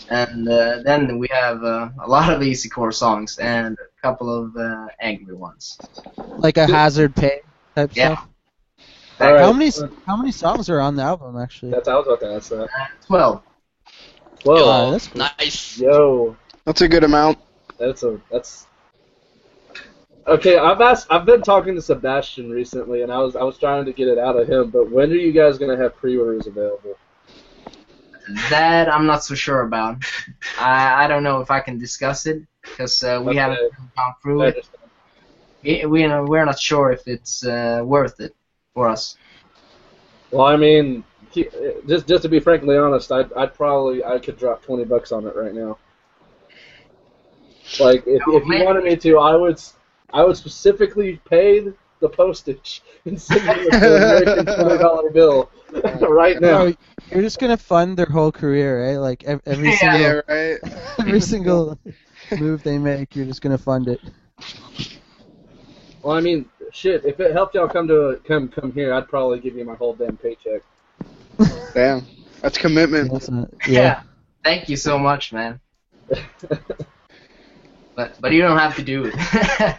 And then we have a lot of easycore songs and a couple of angry ones. Like a Hazard Pay type Yeah. stuff. All right. How many songs are on the album actually? I was about to ask that. 12. Whoa. Oh, that's cool. Nice. Yo. That's a good amount. That's okay. I've been talking to Sebastian recently, and I was trying to get it out of him. But when are you guys gonna have pre-orders available? That I'm not so sure about. I don't know if I can discuss it because we haven't gone through I it. understand. We're not sure if it's worth it for us. Well, I mean, just to be frankly honest, I could drop $20 on it right now. Like if you wanted me to, I would specifically pay the postage and send you an American $20 bill right now. No, you're just gonna fund their whole career, right? Like every Yeah. single Yeah, right. every single move they make, you're just gonna fund it. Well, I mean, shit. If it helped y'all come here, I'd probably give you my whole damn paycheck. Damn. That's commitment. That's not, Yeah. Thank you so much, man. But you don't have to do it.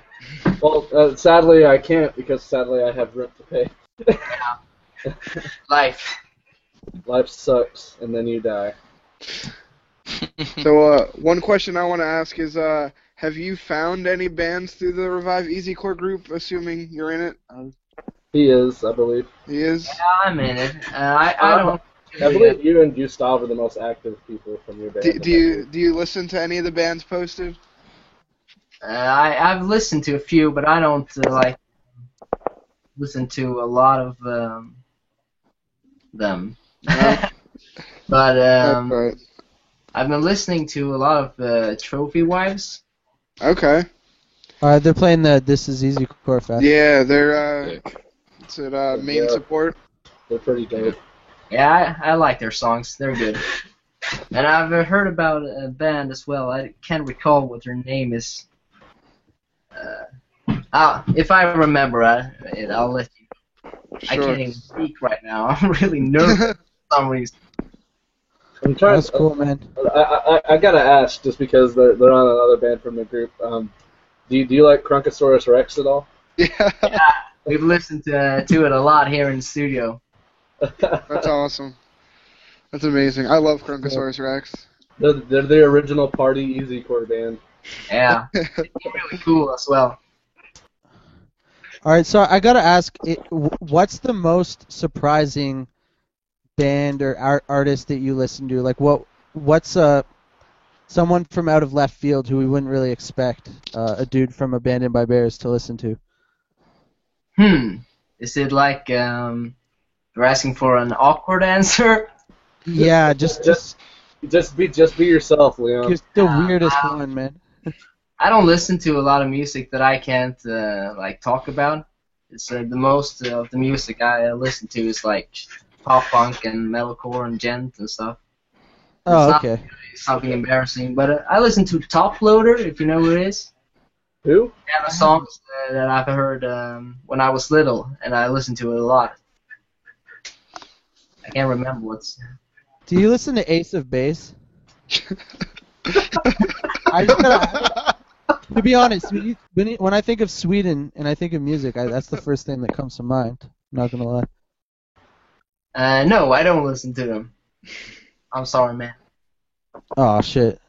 Well, sadly I can't because sadly I have rent to pay. Life. Life sucks, and then you die. So, one question I want to ask is, have you found any bands through the Revive Easycore group, assuming you're in it? He is, I believe. He is? Yeah, I'm in it. I don't. I believe you and Gustav are the most active people from your band. Do you listen to any of the bands posted? I've listened to a few, but I don't listen to a lot of them. But That's right. I've been listening to a lot of Trophy Wives. Okay. they're playing the This Is Easy Core Fest. Yeah, they're Sick. it's at main Yeah. support. They're pretty dope. Yeah, I like their songs. They're good. And I've heard about a band as well. I can't recall what their name is. If I remember it, I'll let you. I Sure. can't even speak right now. I'm really nervous for some reason. I'm trying. That's cool, man. I gotta ask, just because they're on another band from the group. Do you like Crunkosaurus Rex at all? Yeah. We've listened to it a lot here in the studio. That's awesome. That's amazing. I love Crunkosaurus Rex. They're the original party easycore band. Yeah, it's really cool as well. All right, so I gotta ask, what's the most surprising band or artist that you listen to? Like, what's someone from out of left field who we wouldn't really expect a dude from Abandoned by Bears to listen to? Is it like you're asking for an awkward answer? Yeah, just be yourself, Leon. the weirdest one, man. I don't listen to a lot of music that I can't talk about. It's the most of the music I listen to is like pop punk and metalcore and gent and stuff. Oh, not- okay. Something embarrassing, but I listen to Top Loader, if you know who it is. Who? They have a song that I've heard when I was little, and I listened to it a lot. I can't remember what's. Do you listen to Ace of Base? I just gotta, to be honest, when I think of Sweden and I think of music, that's the first thing that comes to mind. I'm not gonna lie. No, I don't listen to them. I'm sorry, man. Oh shit.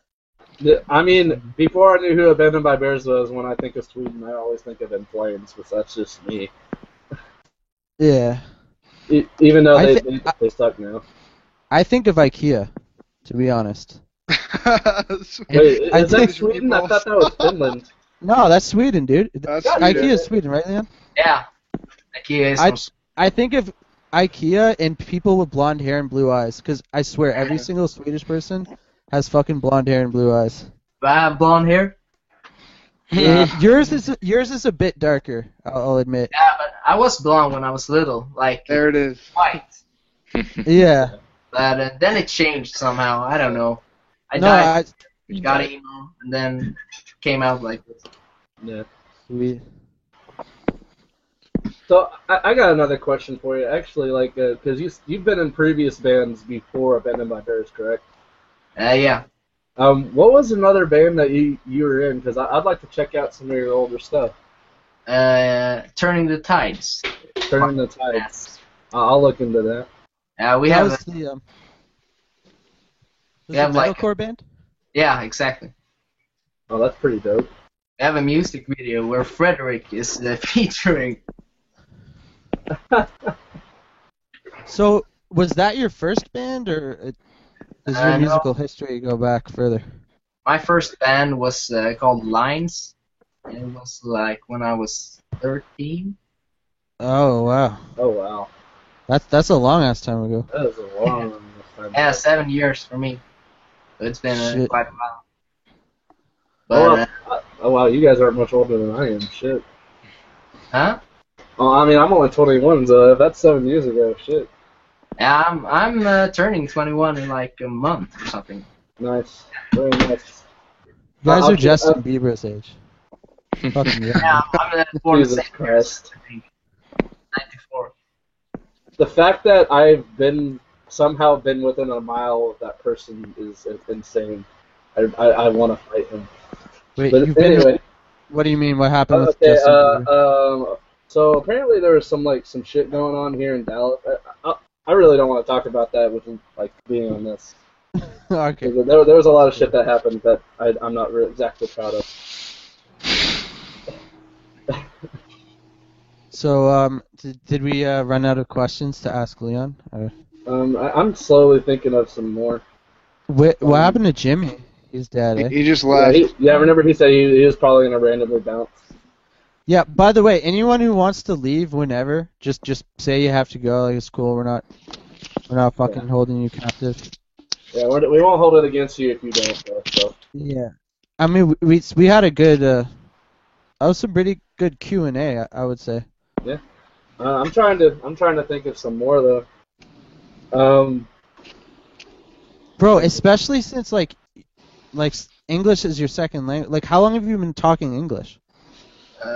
I mean, before I knew who Abandoned by Bears was, when I think of Sweden, I always think of In Flames, but that's just me. Yeah. Even though I they suck now. I think of IKEA, to be honest. Wait, I is that think- Sweden? I thought that was Finland. No, that's Sweden, dude. That's IKEA Sweden. is Sweden, right, Leon? Yeah. IKEA is I some- I think of IKEA and people with blonde hair and blue eyes, because I swear every single Swedish person has fucking blonde hair and blue eyes. Do I have blonde hair? Yours is a bit darker, I'll admit. Yeah, but I was blonde when I was little, like There it is. white. Yeah. But then it changed somehow. I don't know. I No, died, You got died. emo, and then came out like this. Yeah. Sweet. So I got another question for you. Actually, like, because you've been in previous bands before Abandoned by Bears, correct? Yeah. What was another band that you were in? Because I'd like to check out some of your older stuff. Turning the Tides. Turning the Tide. Yes. I'll look into that. We That have was the was We it have, a like- metalcore band? yeah, exactly. Oh, that's pretty dope. We have a music video where Frederick is featuring. So was that your first band, or does your No. musical history go back further? My first band was called Lines. And it was like when I was 13. Oh wow, Oh wow, that's a long ass time ago. that is a long time. Yeah, 7 years for me. So it's been Shit. quite a while. Oh, But, oh wow, you guys aren't much older than I am. Shit. huh? Well, I mean, I'm only 21, so if that's 7 years ago, shit. Yeah, I'm turning 21 in like a month or something. Nice, very nice. You guys I'll are keep- Justin Bieber's age. Fucking yeah. Yeah, I'm born the Jesus same years, Christ. I think. 94. The fact that I've somehow been within a mile of that person is insane. I want to fight him. Wait, But you've been anyway, what do you mean? What happened with okay. Justin Bieber? So apparently there was some shit going on here in Dallas. I really don't want to talk about that with like being on this. Okay. There was a lot of shit that happened that I'm not exactly proud of. So did we run out of questions to ask Leon? Or... I'm slowly thinking of some more. What happened to Jimmy? He's dead, eh? He just Yeah, left. remember he said he was probably gonna randomly bounce. Yeah. By the way, anyone who wants to leave whenever, just say you have to go. Like, it's cool. We're not fucking holding you captive. Yeah, we won't hold it against you if you don't. Though, so. Yeah. I mean, we had a good. That was some pretty good Q&A, I would say. I'm trying to think of some more though. Bro, especially since like English is your second language. Like, how long have you been talking English?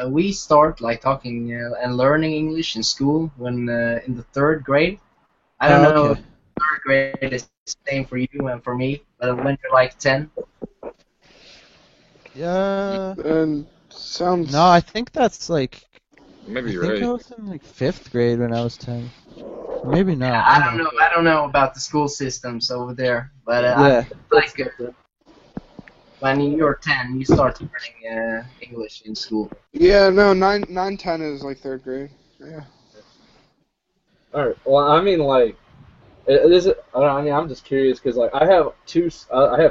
We start like talking and learning English in school when in the 3rd grade. I don't know Okay. if 3rd grade is the same for you and for me, but when you're like 10. Yeah. And sounds. No, I think that's like. Maybe I you're think I right. was in like 5th grade when I was 10. Maybe not. I don't know. I don't know about the school systems over there, but Yeah. like when you're 10, you start learning English in school. Yeah, no, 9, 10 is like 3rd grade. Yeah. All right. Well, I mean, like, is it? I mean, I'm just curious because like I have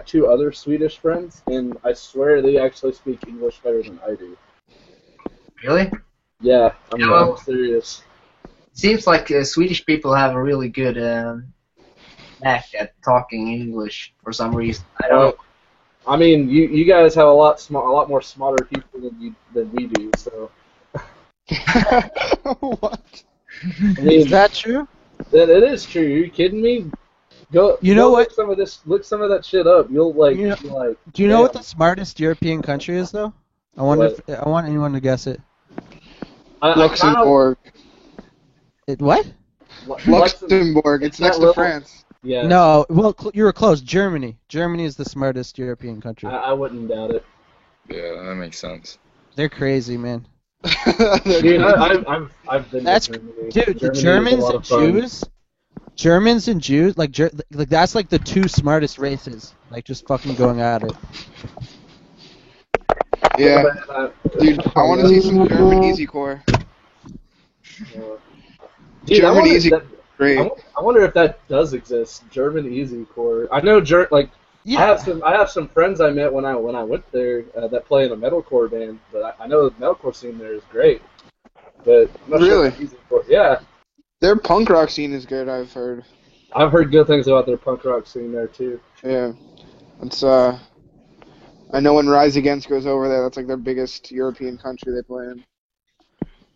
two other Swedish friends, and I swear they actually speak English better than I do. Really? Yeah, Hello? I'm serious. Seems like Swedish people have a really good knack at talking English for some reason. I don't know. I mean, you guys have a lot more smarter people than we do. So What? I mean, Is that true? it is true. Are you kidding me? Go. You know go what? Look some of that shit up. You'll like. You know- be like. Do you know what damn. the smartest European country is, though? I wonder. I want anyone to guess it. I Luxembourg. What? Luxembourg. It's It's not next to little. France. Yeah. No. Well, you were close. Germany. Germany is the smartest European country. I wouldn't doubt it. Yeah, that makes sense. They're crazy, man. Dude, I've been. That's to Germany. Dude, the Germany is a Germans lot and of fun. Germans and Jews, like that's like the two smartest races, like just fucking going at it. Yeah. Dude, I want to see some German easy core. Dude, German easy great. I wonder if that does exist. German easy core. I know Yeah. I have some friends I met when I went there that play in a metalcore band, but I know the metalcore scene there is great. but I'm not sure Really? if Easy Core. Yeah, Their punk rock scene is good, I've heard. I've heard good things about their punk rock scene there too. Yeah. It's I know when Rise Against goes over there, that's like their biggest European country they play in.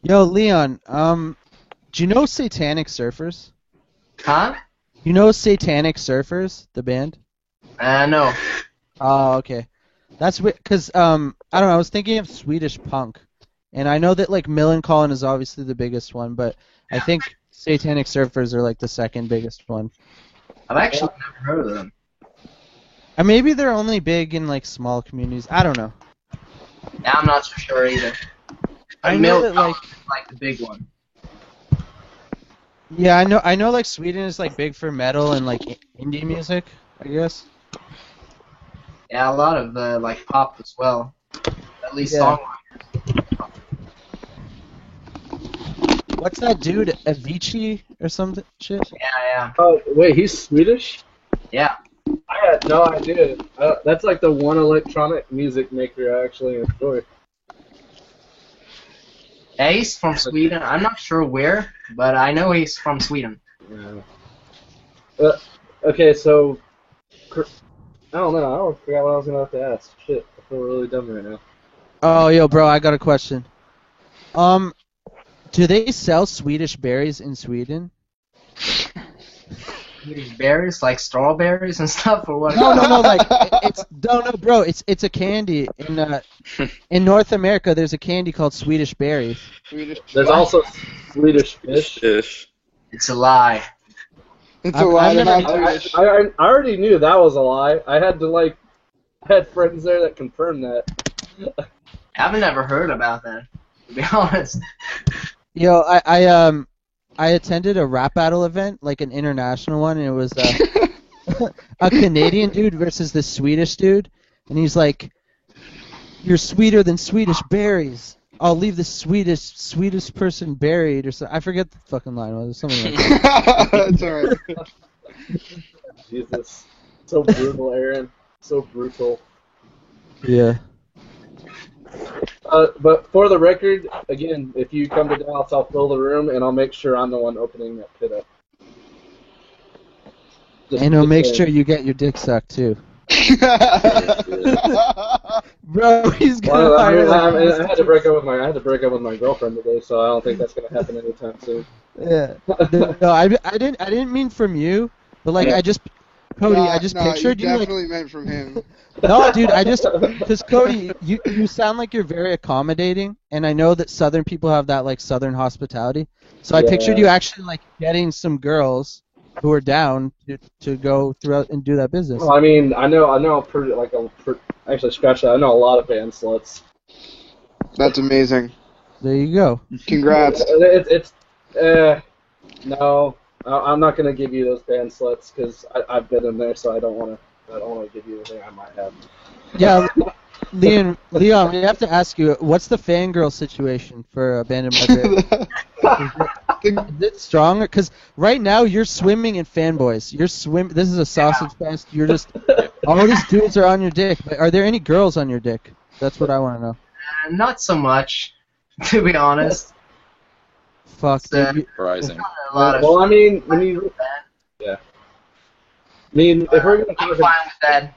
Yo, Leon, do you know Satanic Surfers? Huh? You know Satanic Surfers, the band? No. Oh, okay. That's because I don't know. I was thinking of Swedish punk, and I know that like Millencolin is obviously the biggest one, but I think Satanic Surfers are like the second biggest one. I've actually never heard of them. And maybe they're only big in like small communities. I don't know. Yeah, I'm not so sure either. I But know Milk that like like the big one. yeah, I know like Sweden is like big for metal and like indie music, I guess. Yeah, a lot of like pop as well. At least Yeah. songwriters. What's that dude, Avicii or some shit? Yeah. Oh wait, he's Swedish? Yeah. I had no idea. That's like the one electronic music maker I actually enjoy. Yeah, he's from Sweden. I'm not sure where, but I know he's from Sweden. Yeah. Okay, so I don't know. I forgot what I was gonna have to ask. Shit, I feel really dumb right now. Oh, yo, bro, I got a question. Do they sell Swedish berries in Sweden? Swedish berries, like strawberries and stuff, or what? No, like it's no, bro. It's a candy in North America. There's a candy called Swedish berries. Swedish. There's also Swedish fish. Ish. It's a lie. It's a lie. I've They're never- not Swedish. I already knew that was a lie. I had friends there that confirmed that. I've never heard about that, to be honest. Yo, I attended a rap battle event, like an international one, and it was a Canadian dude versus this Swedish dude, and he's like, "You're sweeter than Swedish berries. I'll leave the sweetest person buried," or something. I forget the fucking line was something like that. That's alright. Jesus, so brutal, Aaron. So brutal. Yeah. But for the record, again, if you come to Dallas, I'll fill the room, and I'll make sure I'm the one opening that pit up. And it'll make saying. sure you get your dick sucked too. Bro, he's gonna Well, I hire had to break up with my girlfriend today, so I don't think that's gonna happen anytime soon. Yeah. No, I didn't mean from you, but like Yeah. Cody, No, I just no, pictured you you like. definitely meant from him. No, dude, because Cody, you sound like you're very accommodating, and I know that Southern people have that like Southern hospitality. So I Yeah. pictured you actually like getting some girls who are down to go throughout and do that business. Well, I mean, I know, actually, scratch that. I know a lot of band sluts. That's amazing. There you go. Congrats. No, I'm not gonna give you those band sluts because I've been in there, so I don't want to give you anything I might have. Yeah, Leon, we have to ask you, what's the fangirl situation for Abandoned by Bear? Is it strong? Because right now you're swimming in fanboys. This is a sausage fest. You're just all these dudes are on your dick. But are there any girls on your dick? That's what I want to know. Not so much, to be honest. Fuck, It's, dude. Rising. A lot of Well, I mean, when you, yeah. I mean, if we're gonna I'm talk fine with that.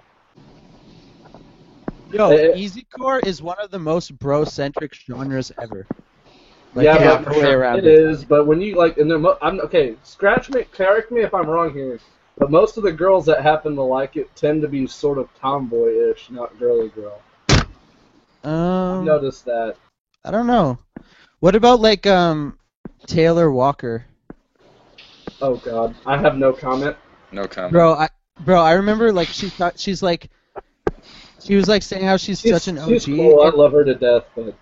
Yo, Eh, easycore is one of the most bro-centric genres ever. Like, yeah, there's but no way around it is. But when you like, and I'm okay. Correct me if I'm wrong here. But most of the girls that happen to like it tend to be sort of tomboyish, not girly girl. I've noticed that. I don't know. What about like Taylor Walker? Oh God, I have no comment. No comment. Bro, I remember like she was like saying how she's such an OG. She's cool. I love her to death, but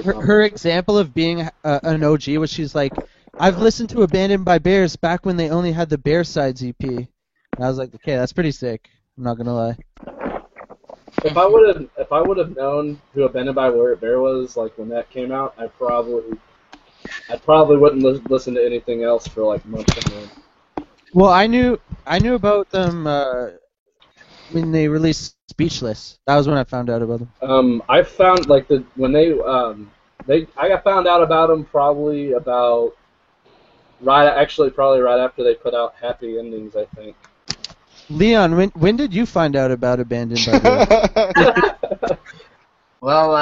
Her example of being an OG was she's like, I've listened to Abandoned by Bears back when they only had the Bear Sides EP. And I was like, okay, that's pretty sick. I'm not gonna lie. if I would have known who Abandoned by Bear was like when that came out, I probably wouldn't listen to anything else for like months and months. Well, I knew about them when they released Speechless. That was when I found out about them. I found like when they I got found out about them probably right after they put out Happy Endings, I think. Leon, when did you find out about Abandoned by the Way? Well,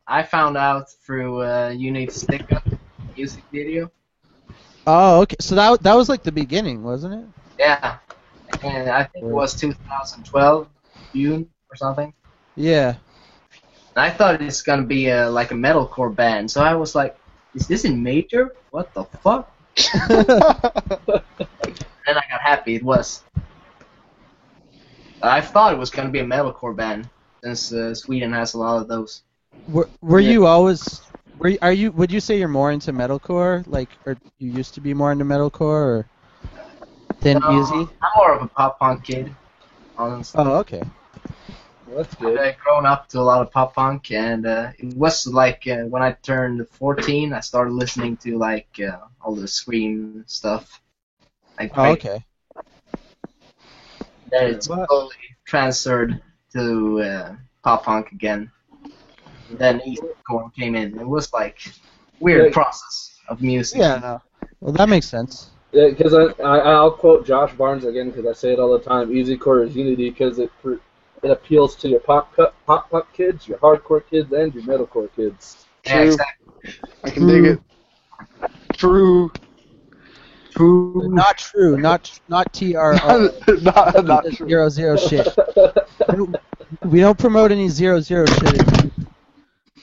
I found out through You Need to Stick Up music video. Oh, okay. So that was like the beginning, wasn't it? Yeah. And I think it was 2012, June or something. Yeah. And I thought it's gonna be like a metalcore band, so I was like, is this in major? What the fuck? And I got happy, it was. I thought it was gonna be a metalcore band, since Sweden has a lot of those. Were you always? Would you say you're more into metalcore, like, or you used to be more into metalcore, or than Easy? I'm more of a pop punk kid, honestly. Oh, okay. Well, that's good. I've grown up to a lot of pop punk, and it was like when I turned 14, I started listening to like all the Scream stuff. Like, Oh, okay. then it slowly transferred to pop punk again. And then Eastcore came in. It was like weird process of music. Yeah. No. Well, that makes sense. Yeah, because I'll quote Josh Barnes again because I say it all the time. Easycore is unity because it appeals to your pop punk kids, your hardcore kids, and your metalcore kids. Yeah, exactly. I can dig it. True. Not true. Not TRO. not true. 0 shit. We don't promote any 0 shit.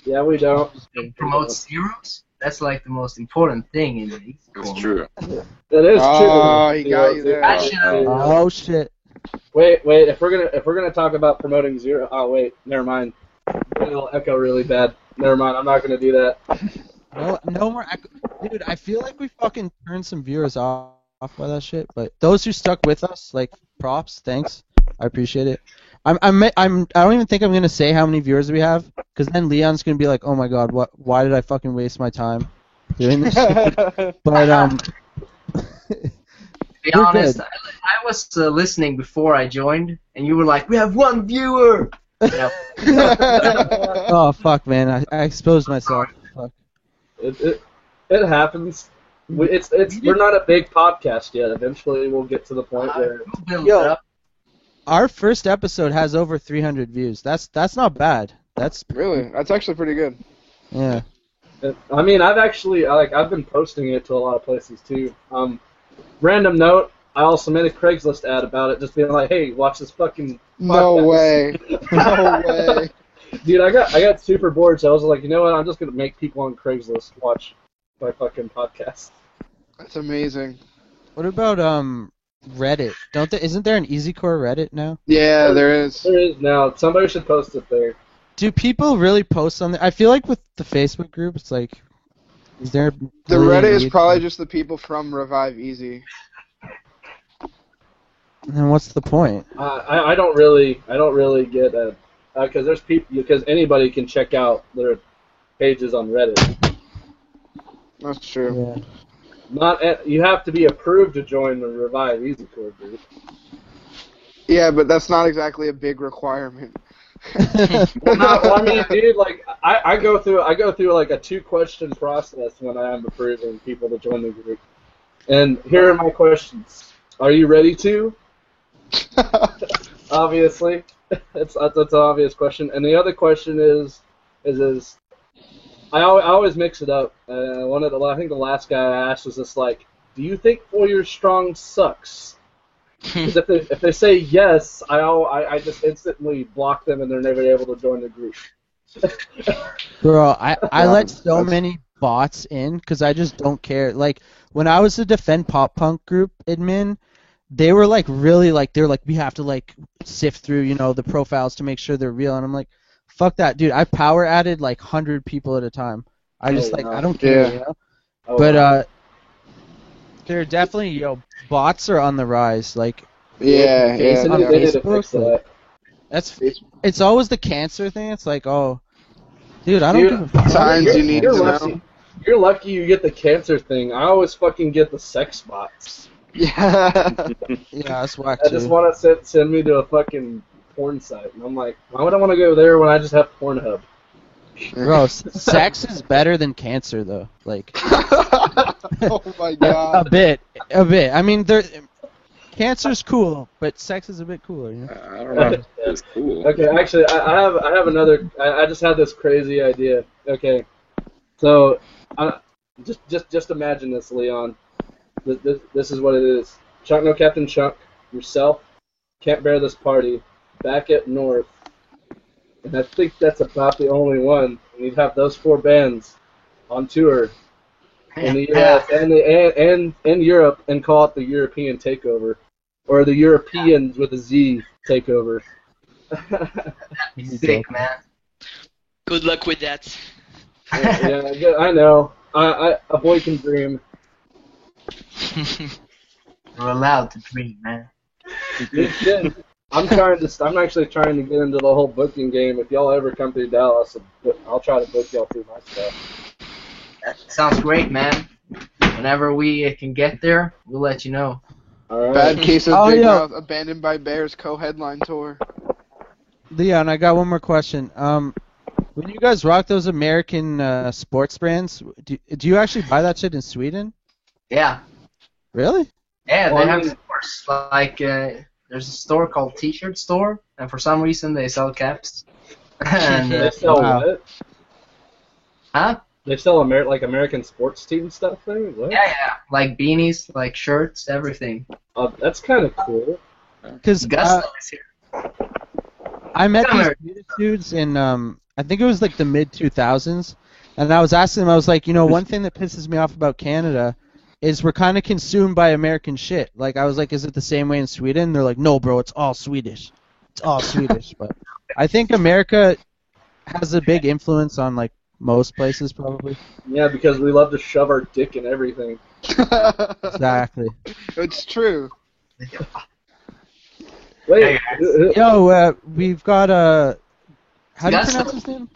Yeah, we don't. It promotes zeros. That's like the most important thing in the Eastcore. It's true. That is true. Oh, he got you there. Oh shit. Wait. If we're gonna talk about promoting zero, oh wait, never mind. It'll echo really bad. Never mind. I'm not gonna do that. No more echo. Dude, I feel like we fucking turned some viewers off by that shit. But those who stuck with us, like, props, thanks. I appreciate it. I don't even think I'm gonna say how many viewers we have, because then Leon's gonna be like, oh my god, why did I fucking waste my time doing this shit? But To be honest, I was listening before I joined, and you were like, we have 1 viewer! Oh fuck, man, I exposed myself. Fuck. It happens. We're not a big podcast yet. Eventually, we'll get to the point where. We'll build Yo. it up. Our first episode has over 300 views. That's not bad. That's Really? That's actually pretty good. yeah. I mean, I've been posting it to a lot of places too. Random note, I also made a Craigslist ad about it, just being like, hey, watch this fucking No podcast. way. No way. Dude, I got super bored, so I was like, you know what? I'm just gonna make people on Craigslist watch my fucking podcast. That's amazing. What about Reddit? Isn't there an Easycore Reddit now? Yeah, there is. There is now. Somebody should post it there. Do people really post on there? I feel like with the Facebook group, it's like, is there The really Reddit a is need probably for- just the people from Revive Easy. Then what's the point? I don't really get a because there's people because anybody can check out their pages on Reddit. That's true. Yeah. You have to be approved to join the Revive Easycore group. Yeah, but that's not exactly a big requirement. Well, I mean, dude, like I go through like a 2-question process when I am approving people to join the group. And here are my questions. Are you ready to? Obviously, that's an obvious question. And the other question is I always mix it up. I think the last guy I asked was just like, do you think 4 Years Strong sucks? Because if they say yes, I just instantly block them and they're never able to join the group. Bro, I let so many bots in because I just don't care. Like, when I was the Defend Pop Punk group admin, they were like really like, they were like, we have to like sift through, the profiles to make sure they're real. And I'm like, fuck that, dude. I power added like 100 people at a time. I just I don't care, Yeah. Oh, they're definitely, bots are on the rise. Like, Yeah, they yeah. need on to fix Facebook, that. it's always the cancer thing. It's like, oh, dude, I don't give a fuck. Signs you need You're to lucky. know. You're lucky you get the cancer thing. I always fucking get the sex bots. Yeah. Yeah, that's whack I just too. want to send me to a fucking porn site, and I'm like, why would I want to go there when I just have Pornhub? Bro, sex is better than cancer, though. Like, Oh my god. a bit. I mean, cancer's cool, but sex is a bit cooler, you know? I don't know. If it's cool. Okay, actually, I have another. I just had this crazy idea. Okay, so just imagine this, Leon. This is what it is. Chunk No Captain Chunk, yourself, Can't Bear This Party, Back at North, and I think that's about the only one. And you'd have those 4 bands on tour in the US and Europe, and call it the European Takeover, or the Europeans with a Z Takeover. That'd be sick, man. Good luck with that. yeah, I know. A boy can dream. You're allowed to dream, man. I'm actually trying to get into the whole booking game. If y'all ever come through Dallas, I'll try to book y'all through my stuff. That sounds great, man. Whenever we can get there, we'll let you know. All right. Bad case of Oh, Big yeah. Mouth Abandoned by Bears co-headline tour. Leon, I got one more question. When you guys rock those American sports brands, do you actually buy that shit in Sweden? Yeah. Really? Yeah, Well, they I have mean- stores. Like, there's a store called T-shirt Store, and for some reason they sell caps. And, They sell Wow. what? huh? They sell American sports team stuff there? What? Yeah, like beanies, like shirts, everything. Oh, that's kind of cool. Because Gusto is here. I met these American. Swedish dudes in I think it was like the mid 2000s, and I was asking them, I was like, one thing that pisses me off about Canada is we're kind of consumed by American shit. Like, I was like, is it the same way in Sweden? They're like, no, bro, it's all Swedish. It's all Swedish. But I think America has a big influence on like most places, probably. Yeah, because we love to shove our dick in everything. Exactly. It's true. Wait, Yo, we've got how do you Gustav. pronounce his name?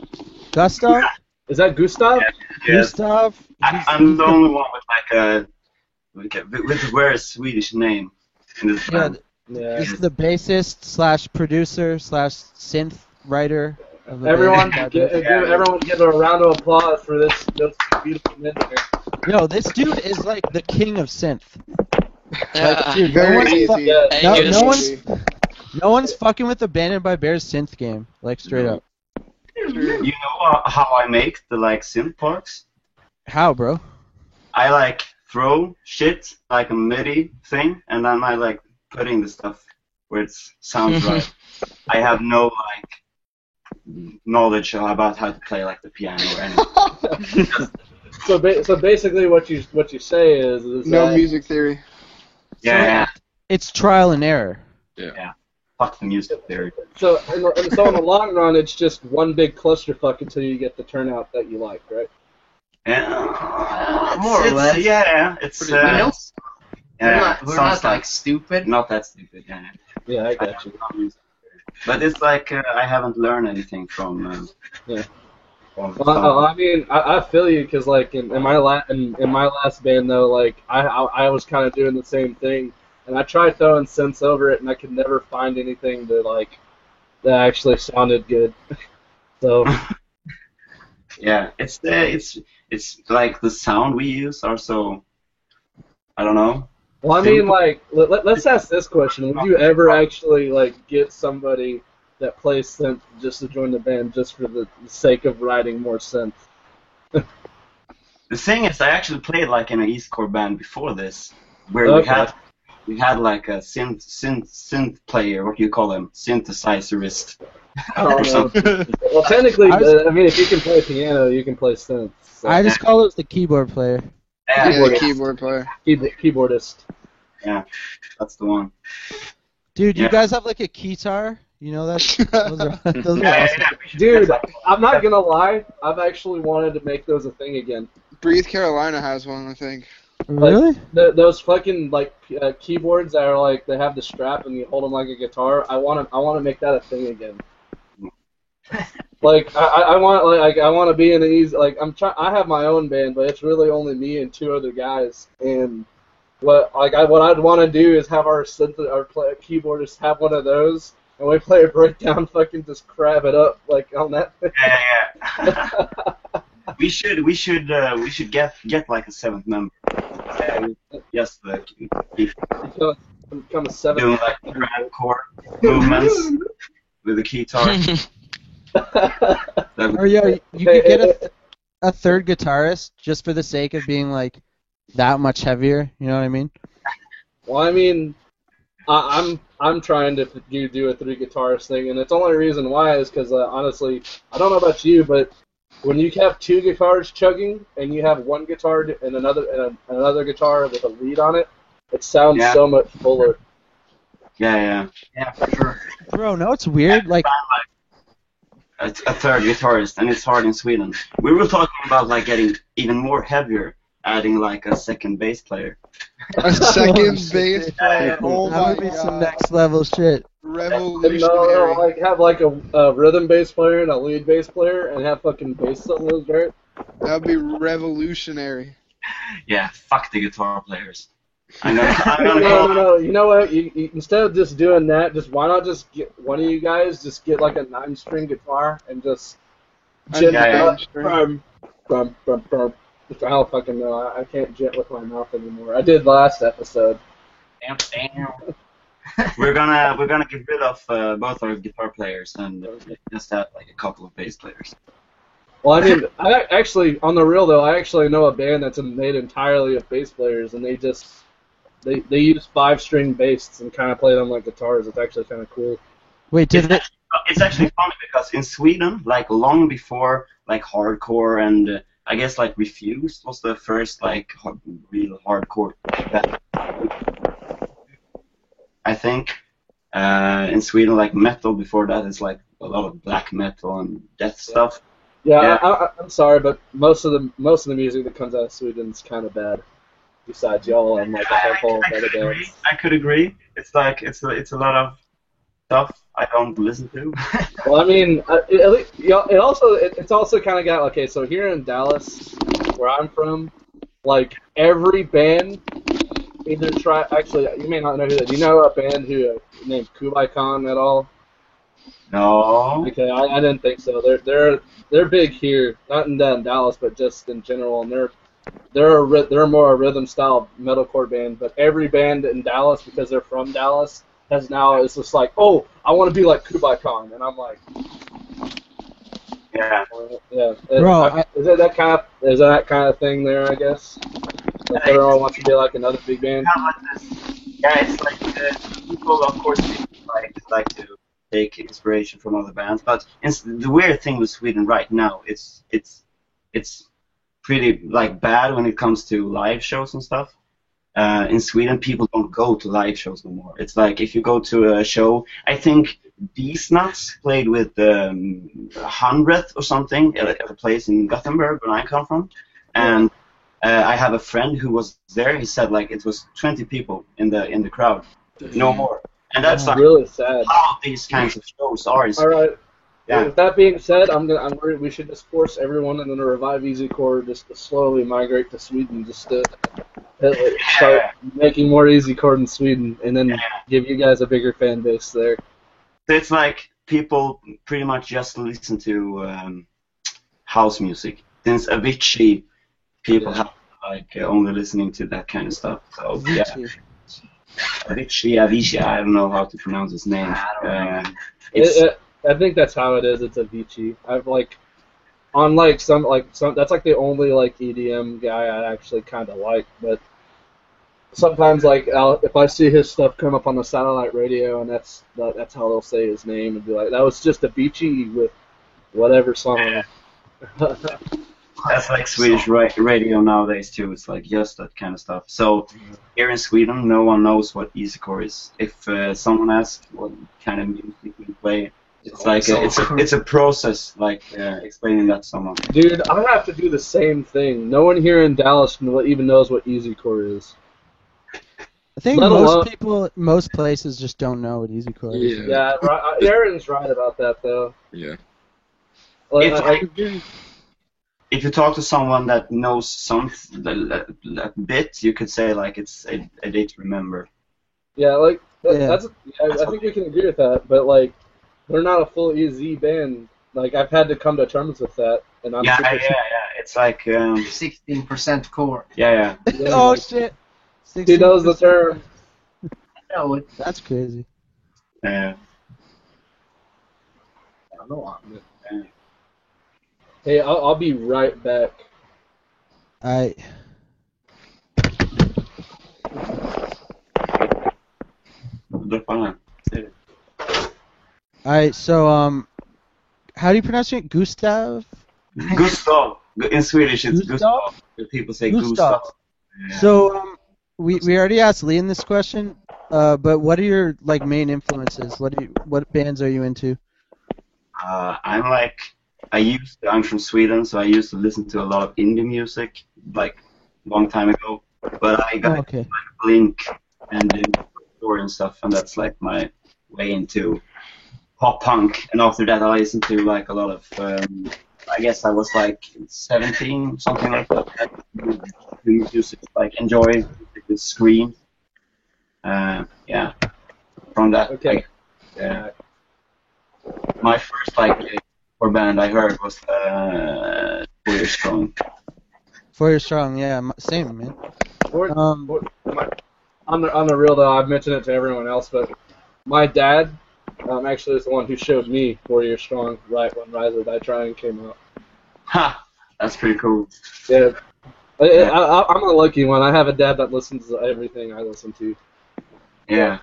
Gustav? is that Gustav? Yes. Gustav? I'm the only one with with a very Swedish name in this Yeah, band. Yeah. he's the bassist slash producer slash synth writer of the Everyone, band. everyone, give a round of applause for this beautiful man here. Yo, this dude is like the king of synth. Yeah. Dude, Very one's easy. fu- Yeah. Hey, no, Gus. no one's no one's fucking with the Abandoned by Bears synth game, like straight up. You know how I make the synth parts? How, bro? I throw shit like a MIDI thing, and then I putting the stuff where it sounds right. I have no knowledge about how to play the piano or anything. So basically, what you say is No that music theory. Yeah, It's trial and error. fuck the music theory. so in the long run, it's just one big clusterfuck until you get the turnout that you like, right? Yeah, More or less. Yeah, it's We know yeah, we're sounds not stupid. not that stupid. Yeah. Yeah, I got you. But it's I haven't learned anything from. Yeah. from Well, I mean, I feel you because in my last band though, I was kind of doing the same thing, and I tried throwing synths over it, and I could never find anything that actually sounded good. So yeah, it's the sound we use are so. I don't know. well, I mean, let's ask this question: would you ever actually get somebody that plays synth just to join the band just for the sake of writing more synth? The thing is, I actually played in an Eastcore band before this, where Okay. we had a synth player. What do you call them? Synthesizerist. I don't know. Well, technically, I mean, if you can play piano, you can play synth. So. I just call it the keyboard player. Yeah, Yeah, the keyboard player. Keyboardist. that's the one. Dude, you Yeah. guys have a keytar? You know that? Those are awesome. Dude, I'm not gonna lie. I've actually wanted to make those a thing again. Breathe Carolina has one, I think. Really? Those fucking keyboards that are they have the strap and you hold them like a guitar. I want to make that a thing again. I want to be in the easy. I have my own band, but it's really only me and 2 other guys. And what I'd want to do is have our keyboardists have one of those, and we play a breakdown, fucking just crab it up like on that. Yeah. we should get like a seventh member. Just keep Become a seven. doing like hardcore movements with the guitar. Or yeah, you could get a third guitarist just for the sake of being like that much heavier. You know what I mean? Well, I mean, I'm trying to do a three guitarist thing, and it's the only reason why is because honestly, I don't know about you, but when you have two guitars chugging and you have one guitar and another guitar with a lead on it, it sounds so much fuller. Yeah, for sure. Bro, no, it's weird. Like a third guitarist, and it's hard in Sweden. We were talking about like getting even more heavier, adding like a second bass player. A second bass player. Oh that my would be god. some next level shit. Revolutionary. No, like have like a rhythm bass player and a lead bass player, and have fucking bass on those, right? That would be revolutionary. Yeah, fuck the guitar players. I'm gonna No. You know what? You instead of just doing that, why not just get one of you guys just get like a 9-string guitar and just gent from. I don't fucking know. I can't gent with my mouth anymore. I did last episode. Damn. We're gonna get rid of both our guitar players and just have like a couple of bass players. Well, I mean, I actually, on the real though, I actually know a band that's made entirely of bass players, and they use 5-string bass and kind of play them like guitars. It's actually kind of cool. Wait, It's actually funny because in Sweden, like long before like hardcore and I guess like Refused was the first like real hardcore band. I think in Sweden, like metal before that is like a lot of black metal and death stuff. Yeah. I'm sorry, but most of the music that comes out of Sweden is kind of bad. Besides y'all and like a handful of other bands. I could agree. It's like it's a lot of stuff I don't listen to. Well, I mean, it's also kind of got okay. So here in Dallas, where I'm from, like every band either try. Actually, you may not know who that. Do you know a band named Kublai Khan at all? No. Okay, I didn't think so. They're big here, not in Dallas, but just in general, and they're more a rhythm style metalcore band. But every band in Dallas, because they're from Dallas, it's just like, oh, I want to be like Kublai Khan, and I'm like, yeah. Bro, is that kind of thing there? I guess. Like everyone wants to be like another big band. Yeah, it's like people, of course, like to take inspiration from other bands, but the weird thing with Sweden right now, it's pretty like bad when it comes to live shows and stuff. In Sweden, people don't go to live shows no more. It's like if you go to a show, I think Beast Nuts played with 100th or something at a place in Gothenburg, where I come from, and I have a friend who was there. He said like it was 20 people in the crowd, no more. And that's like really sad. How these kinds of shows are. All right. Yeah. With that being said, I'm worried we should just force everyone in the Revive EasyCore just to slowly migrate to Sweden, just to start making more EasyCore in Sweden, and then give you guys a bigger fan base there. It's like people pretty much just listen to house music. Since Avicii, people have like only listening to that kind of stuff. So yeah. Avicii, I don't know how to pronounce his name. I think that's how it is. It's Avicii. I've on some that's like the only like EDM guy I actually kind of like. But sometimes if I see his stuff come up on the satellite radio, and that's how they'll say his name, and be like, that was just Avicii with whatever song. That's like Swedish radio nowadays too. It's like just that kind of stuff. So here in Sweden, no one knows what EasyCore is. If someone asks what kind of music we play, it's like it's a process, like explaining that to someone. Dude, I have to do the same thing. No one here in Dallas even knows what EasyCore is. I think most places just don't know what EasyCore is. Yeah, Aaron's right about that though. Yeah. If you talk to someone that knows something a bit, you could say like it's a day to remember. Yeah, like Yeah. I think we can agree with that. But like, we're not a full EZ band. Like, I've had to come to terms with that, and I'm Yeah, super. yeah, yeah. It's like 16% core. yeah. Oh shit. He knows the term. No, it, That's crazy. Yeah. I don't know. Hey, I'll be right back. Alright. Alright, so how do you pronounce it? Gustav? Gustav. In Swedish, it's Gustav? Gustav. People say Gustav. Gustav. Yeah. So we already asked Liam this question, but what are your like main influences? What bands are you into? I'm from Sweden, so I used to listen to a lot of indie music, like long time ago. But I got Okay. Blink and Story and stuff, and that's like my way into pop punk. And after that, I listened to like a lot of. I guess I was like 17, something like that. Music, like enjoy the Scream. Yeah. From that, Okay. like, yeah. My first like core band I heard was 4 Years Strong. 4 Years Strong, yeah, same man. On the real though, I've mentioned it to everyone else, but my dad actually is the one who showed me 4 Years Strong right when Rise of the Die Trying came out. Ha! That's pretty cool. Yeah. I'm a lucky one. I have a dad that listens to everything I listen to. Yeah.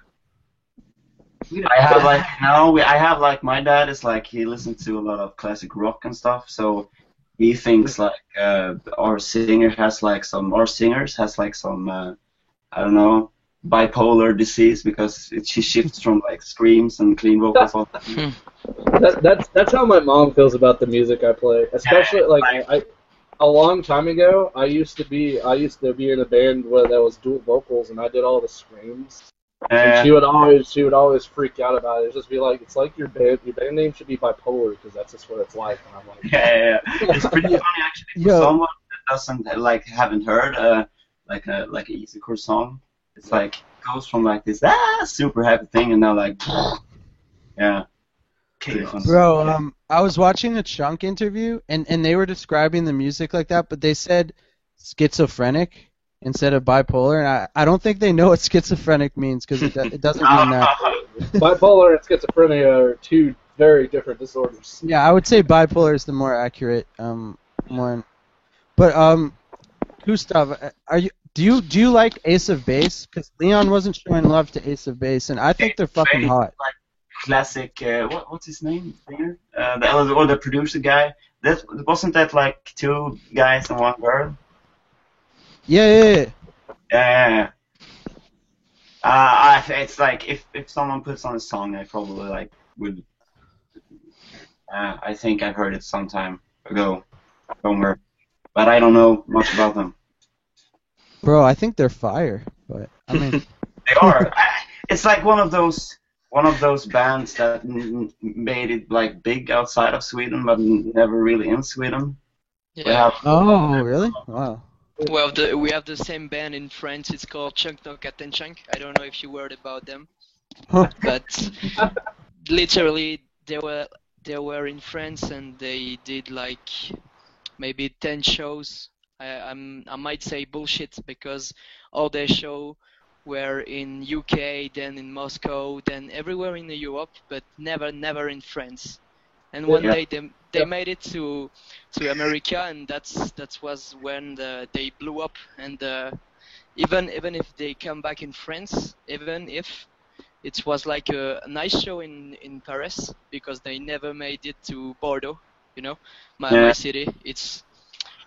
I have like I have like my dad is like he listens to a lot of classic rock and stuff, so he thinks like our singers has like some I don't know, bipolar disease because she shifts from like screams and clean vocals all the time. That's how my mom feels about the music I play. Especially I a long time ago, I used to be in a band where there was dual vocals and I did all the screams. And she would always freak out about it. It'd just be like, it's like your band name should be bipolar because that's just what it's like. And I'm like, yeah. It's pretty funny actually for someone that doesn't like haven't heard like a easycore song. It's like goes from like this super happy thing and now like yeah. Bro, I was watching a Chunk interview and they were describing the music like that, but they said schizophrenic instead of bipolar, and I don't think they know what schizophrenic means because it doesn't mean that. Bipolar and schizophrenia are two very different disorders. Yeah, I would say bipolar is the more accurate one. But Gustav, do you like Ace of Base? Because Leon wasn't showing love to Ace of Base, and I think they're fucking hot. Like classic, what's his name? Singer? The producer guy. Wasn't that like 2 guys and 1 girl? Yeah. Yeah. It's like if someone puts on a song, I probably like would. I think I've heard it some time ago, somewhere, but I don't know much about them. Bro, I think they're fire, but I mean they are. It's like one of those bands that made it like big outside of Sweden, but never really in Sweden. Yeah. Oh, really? Wow. Well, we have the same band in France. It's called Chunk No Captain Chunk. I don't know if you heard about them, but literally they were in France and they did like maybe 10 shows. I might say bullshit because all their show were in UK, then in Moscow, then everywhere in Europe, but never in France. And one day they made it to America, and that was when they blew up. And even if they come back in France, even if it was like a nice show in Paris, because they never made it to Bordeaux, my city. It's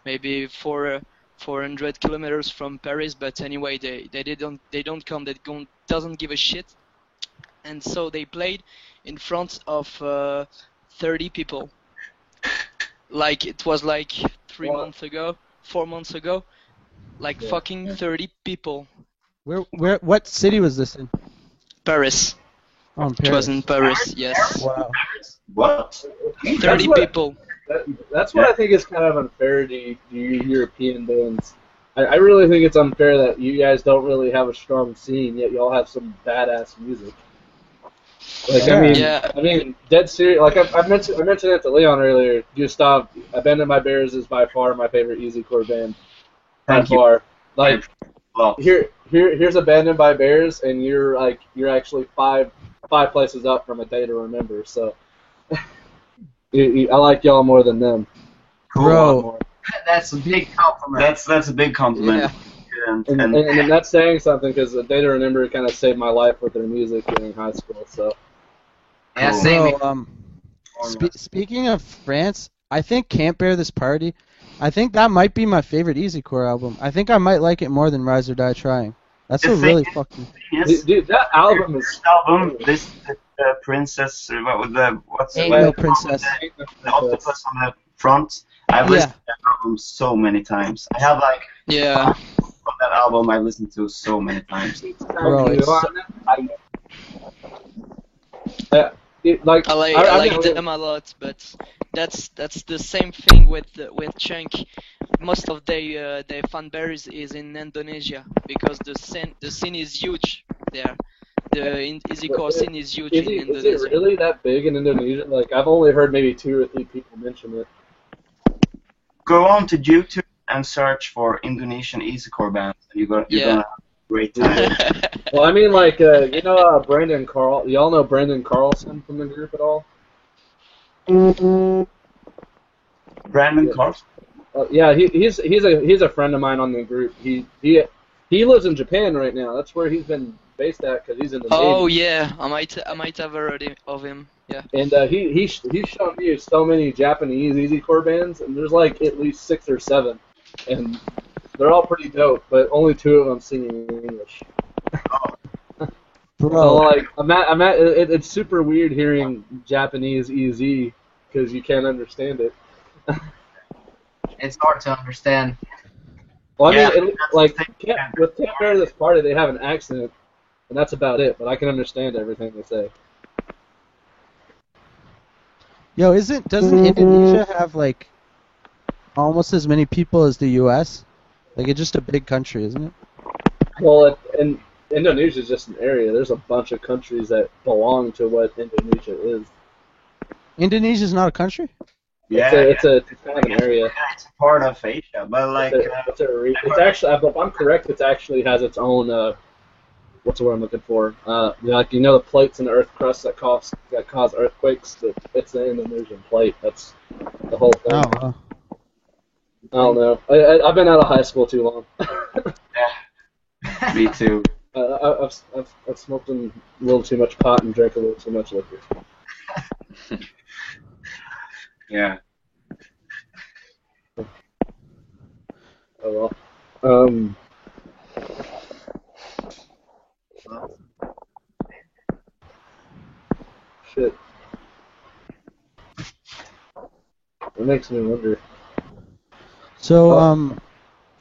maybe 400 kilometers from Paris, but anyway, they don't come. They doesn't give a shit. And so they played in front of 30 people. Like it was like 4 months ago, like fucking 30 people. What city was this in? Paris. Oh, in Paris. It was in Paris, yes. Wow. What? 30 people. That's what I think is kind of unfair to European bands. I really think it's unfair that you guys don't really have a strong scene, yet y'all have some badass music. Like Yeah. I mean, dead serious. Like I mentioned it to Leon earlier. Gustav, Abandoned by Bears is by far my favorite easycore band. By Thank you. far. Like Well, here's Abandoned by Bears, and you're actually five places up from A Day to Remember. So I like y'all more than them. Bro. That's a big compliment. that's a big compliment. Yeah. And that's saying something because A Day to Remember kind of saved my life with their music during high school. So Yeah, Cool. same here. Bro, speaking of France, I think Can't Bear This Party, I think that might be my favorite Easycore album. I think I might like it more than Rise or Die Trying. That's a The thing really is- fucking... Yes. dude, that album is First album, this princess, what's Ain't No it? Princess. The octopus on the front. I've listened to that album so many times. I have like Yeah. from that album I've listened to so many times. Bro, it's so- like I like I like mean, them a lot, but that's the same thing with Chunk. Most of their fan base is in Indonesia because the scene is huge there. The Easycore scene is huge in Is Indonesia. it really that big in Indonesia? Like I've only heard maybe 2 or 3 people mention it. Go on to YouTube and search for Indonesian Easycore bands, and you're Yeah. gonna have a great time. Well, I mean, like Brandon Carl. Y'all know Brandon Carlson from the group at all? Brandon Yeah. Carlson. Yeah, he's a friend of mine on the group. He lives in Japan right now. That's where he's been based at because he's in the Oh Navy. yeah, I might have heard of him. Yeah. And he's shown me so many Japanese easycore bands, and there's like at least 6 or 7, and they're all pretty dope. But only 2 of them singing in English. So Bro, like it's super weird hearing Japanese EZ because you can't understand it. It's hard to understand. Well, I Yeah, mean, that's like the thing. with Can't Bear This Party, they have an accent, and that's about it. But I can understand everything they say. yo, doesn't Indonesia have like almost as many people as the U.S.? Like it's just a big country, isn't it? Well, and Indonesia is just an area. There's a bunch of countries that belong to what Indonesia is. Indonesia's not a country? Yeah, It's a kind of an area. Yeah, it's a part of Asia, but like It's actually, if I'm correct, it actually has its own. What's the word I'm looking for? Like the plates in the earth crust that cause earthquakes. It's the Indonesian plate. That's the whole thing. Oh, wow. I don't know. I've been out of high school too long. me too. I've smoked a little too much pot and drank a little too much liquor. Yeah. Oh well. Shit. It makes me wonder. So,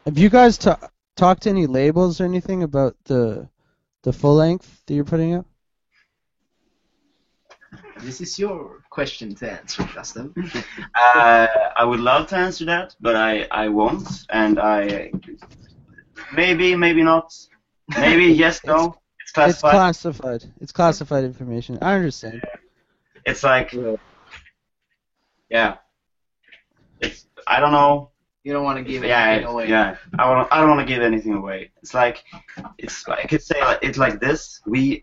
have you guys talked to any labels or anything about the full length that you're putting out? This is your question to answer, Justin. I would love to answer that, but I won't, and maybe not, maybe yes, no. It's It's classified. classified. It's classified information. I understand. It's like Yeah. yeah. It's I don't know. You don't want to give Yeah, anything away. yeah. I don't want to give anything away. I could say it's like this. We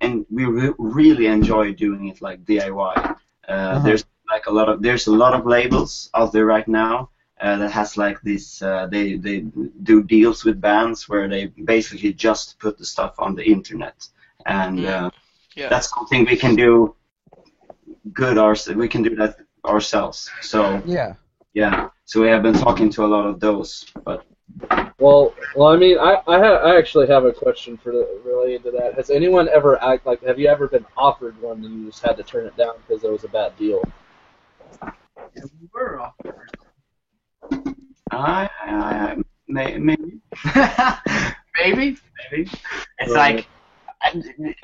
really enjoy doing it like DIY. There's like there's a lot of labels out there right now that has like this. They do deals with bands where they basically just put the stuff on the internet, and Yeah. that's something we can do good. We can do that ourselves. So. Yeah. Yeah, so we have been talking to a lot of those, but Well, I mean, I actually have a question related to that. Has anyone ever have you ever been offered one and you just had to turn it down because it was a bad deal? We were offered. maybe Maybe? it's like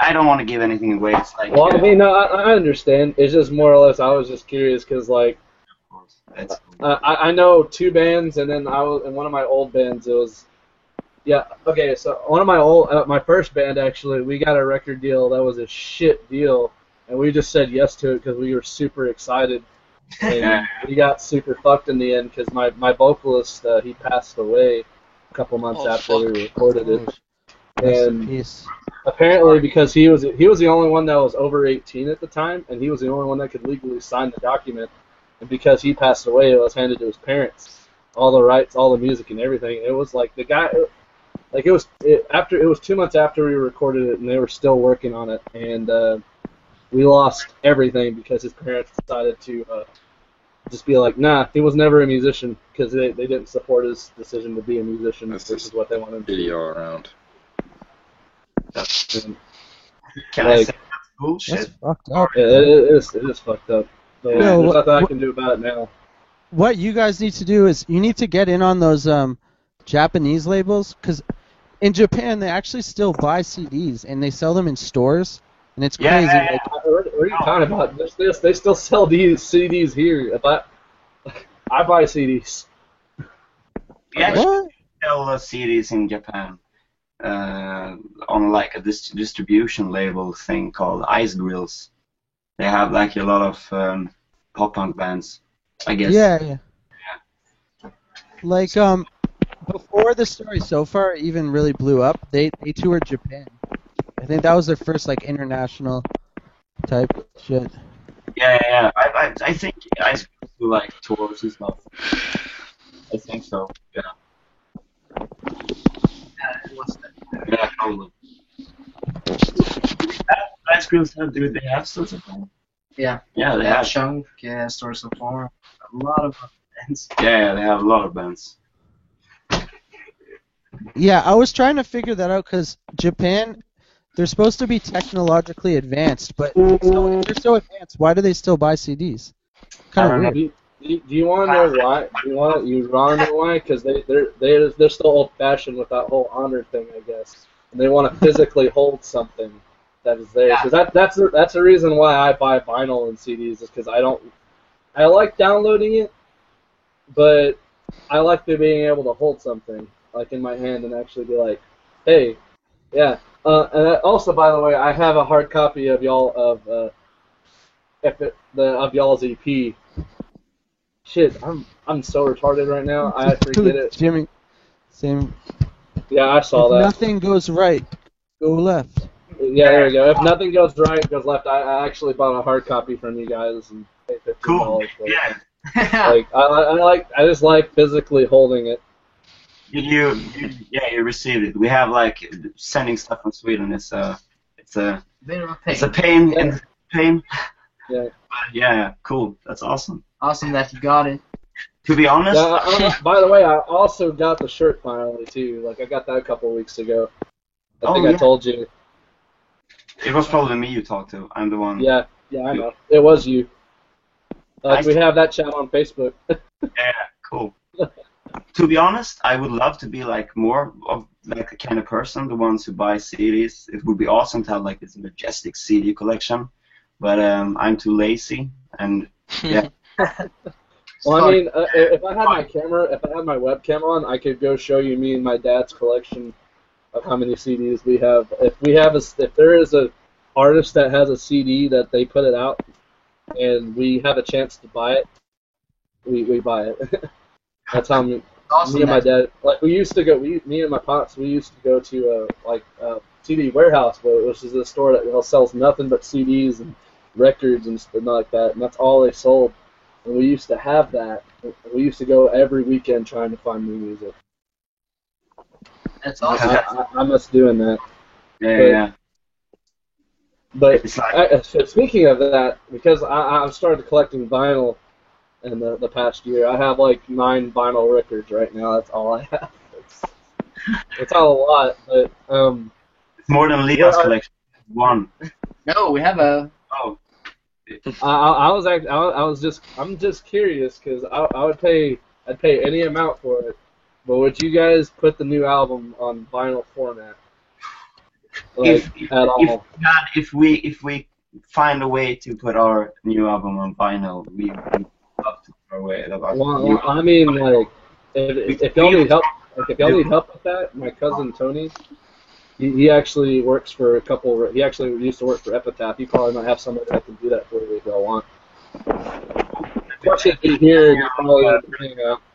I don't want to give anything away. It's like Well, I mean, no, I understand. It's just more or less I was just curious because like that's I know 2 bands and then I was in one of my old bands. It was Yeah. Okay. So one of my first band actually, we got a record deal that was a shit deal, and we just said yes to it because we were super excited, and we got super fucked in the end because my vocalist he passed away a couple months after we recorded it, Rest in and peace. apparently because he was the only one that was over 18 at the time, and he was the only one that could legally sign the document, and because he passed away, it was handed to his parents, all the rights, all the music, and everything. It was like the guy. Like it was 2 months after we recorded it, and they were still working on it, and we lost everything because his parents decided to just be like, nah, he was never a musician because they didn't support his decision to be a musician, That's which is what they wanted to Video do. around. And, Can I like, say that's bullshit? That's fucked up. it is fucked up. But Yo, there's what- nothing I can do about it now. What you guys need to do is you need to get in on those Japanese labels, because in Japan they actually still buy CDs and they sell them in stores, and it's Yeah, crazy. yeah, Like, What are you talking about? They still sell these CDs here. If I buy CDs. We actually what? sell CDs in Japan on like a distribution label thing called Ice Grills. They have like a lot of pop punk bands, I guess. Yeah. Like before the story so far even really blew up, they toured Japan. I think that was their first like international type shit. Yeah. I think Ice Grills do like tours and stuff. I think so. Yeah. It was that. Yeah, probably. Ice Grills do they have stores of them? Yeah. Yeah, they They have have. Chunk, Stores of Form, a lot of bands. Yeah, they have a lot of bands. Yeah, I was trying to figure that out because Japan, they're supposed to be technologically advanced, but so if they're so advanced, why do they still buy CDs? Kind I of don't weird. Do you want to know why? You want to know why? Because they're still old fashioned with that whole honor thing, I guess, and they want to physically hold something that is theirs. Because that's the reason why I buy vinyl and CDs is because I like downloading it, but I like being able to hold something like in my hand and actually be like, hey, yeah. And also, by the way, I have a hard copy of y'all's EP. Shit, I'm so retarded right now. I forget it. Jimmy, same. Yeah, I saw If that. nothing goes right, go left. Yeah, there we go. If nothing goes right, it goes left. I actually bought a hard copy from you guys and paid $15 Cool. for it. Yeah. Like I just like physically holding it. You received it. We have like sending stuff from Sweden. It's a Bit of a it's a pain. pain and pain. Yeah. But yeah, cool. That's awesome. Awesome that you got it. To be honest, By the way, I also got the shirt finally too. Like I got that a couple weeks ago. I think I told you. it was probably me you talked to. I'm the one. Yeah, I know. It was you. Like we have that chat on Facebook. Yeah, cool. To be honest, I would love to be like more of like the kind of person, the ones who buy CDs. It would be awesome to have like this majestic CD collection, but I'm too lazy, and yeah. Well, I mean, if I had my webcam on, I could go show you me and my dad's collection of how many CDs we have. If there is a artist that has a CD that they put it out, and we have a chance to buy it, we buy it. That's how me Awesome and my that dad, like me and my pops, we used to go to a CD warehouse, which is a store that sells nothing but CDs and records and stuff like that, and that's all they sold. And we used to have that. We used to go every weekend trying to find new music. That's awesome. I miss doing that. Yeah. But It's like speaking of that, because I've started collecting vinyl in the past year, I have like 9 vinyl records right now. That's all I have. It's not a lot, but it's more than Leah's Yeah, collection. One. No, we have a. Oh. I'm just curious because I'd pay any amount for it. But would you guys put the new album on vinyl format? Like at all? If we find a way to put our new album on vinyl, we would love to put our way. Well, I mean, like, if y'all need help, Like if y'all need help with that, my cousin Tony, he actually works for a couple. He actually used to work for Epitaph. He probably might have somebody that can do that for you if y'all want. Of course, if you here, you're probably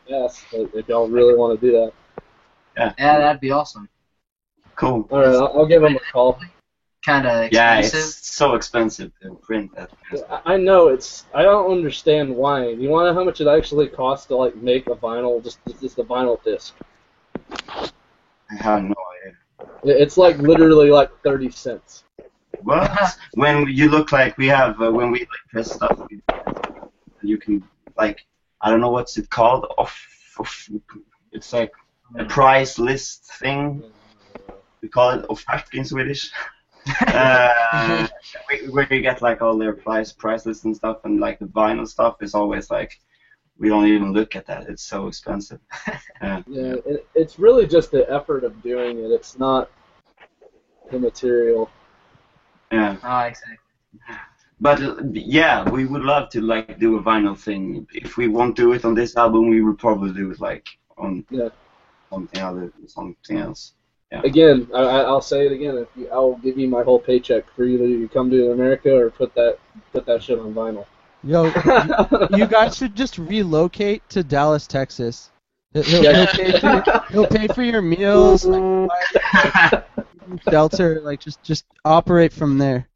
yes, if y'all really want to do that. Yeah, that'd be awesome. Cool. All right, I'll give him a call. Kind of Yeah, expensive. it's so expensive to print that. I know it's. I don't understand why. You want to know how much it actually costs to like make a vinyl, just the vinyl disc? I have no idea. It's like literally like 30 cents. What? When you look like we have, when we like press stuff, you can like, I don't know what's it called. It's like a price list thing. We call it offert in Swedish. Where you get like all their price lists and stuff, and like the vinyl stuff is always like, we don't even look at that. It's so expensive. Yeah, it's really just the effort of doing it. It's not the material. Yeah. Oh, exactly. But yeah, we would love to like do a vinyl thing. If we won't do it on this album, we will probably do it like on something else. Yeah. Again, I'll say it again. I'll give you my whole paycheck for either you come to America or put that shit on vinyl. Yo, you guys should just relocate to Dallas, Texas. He'll pay for your meals, like, shelter, like just operate from there.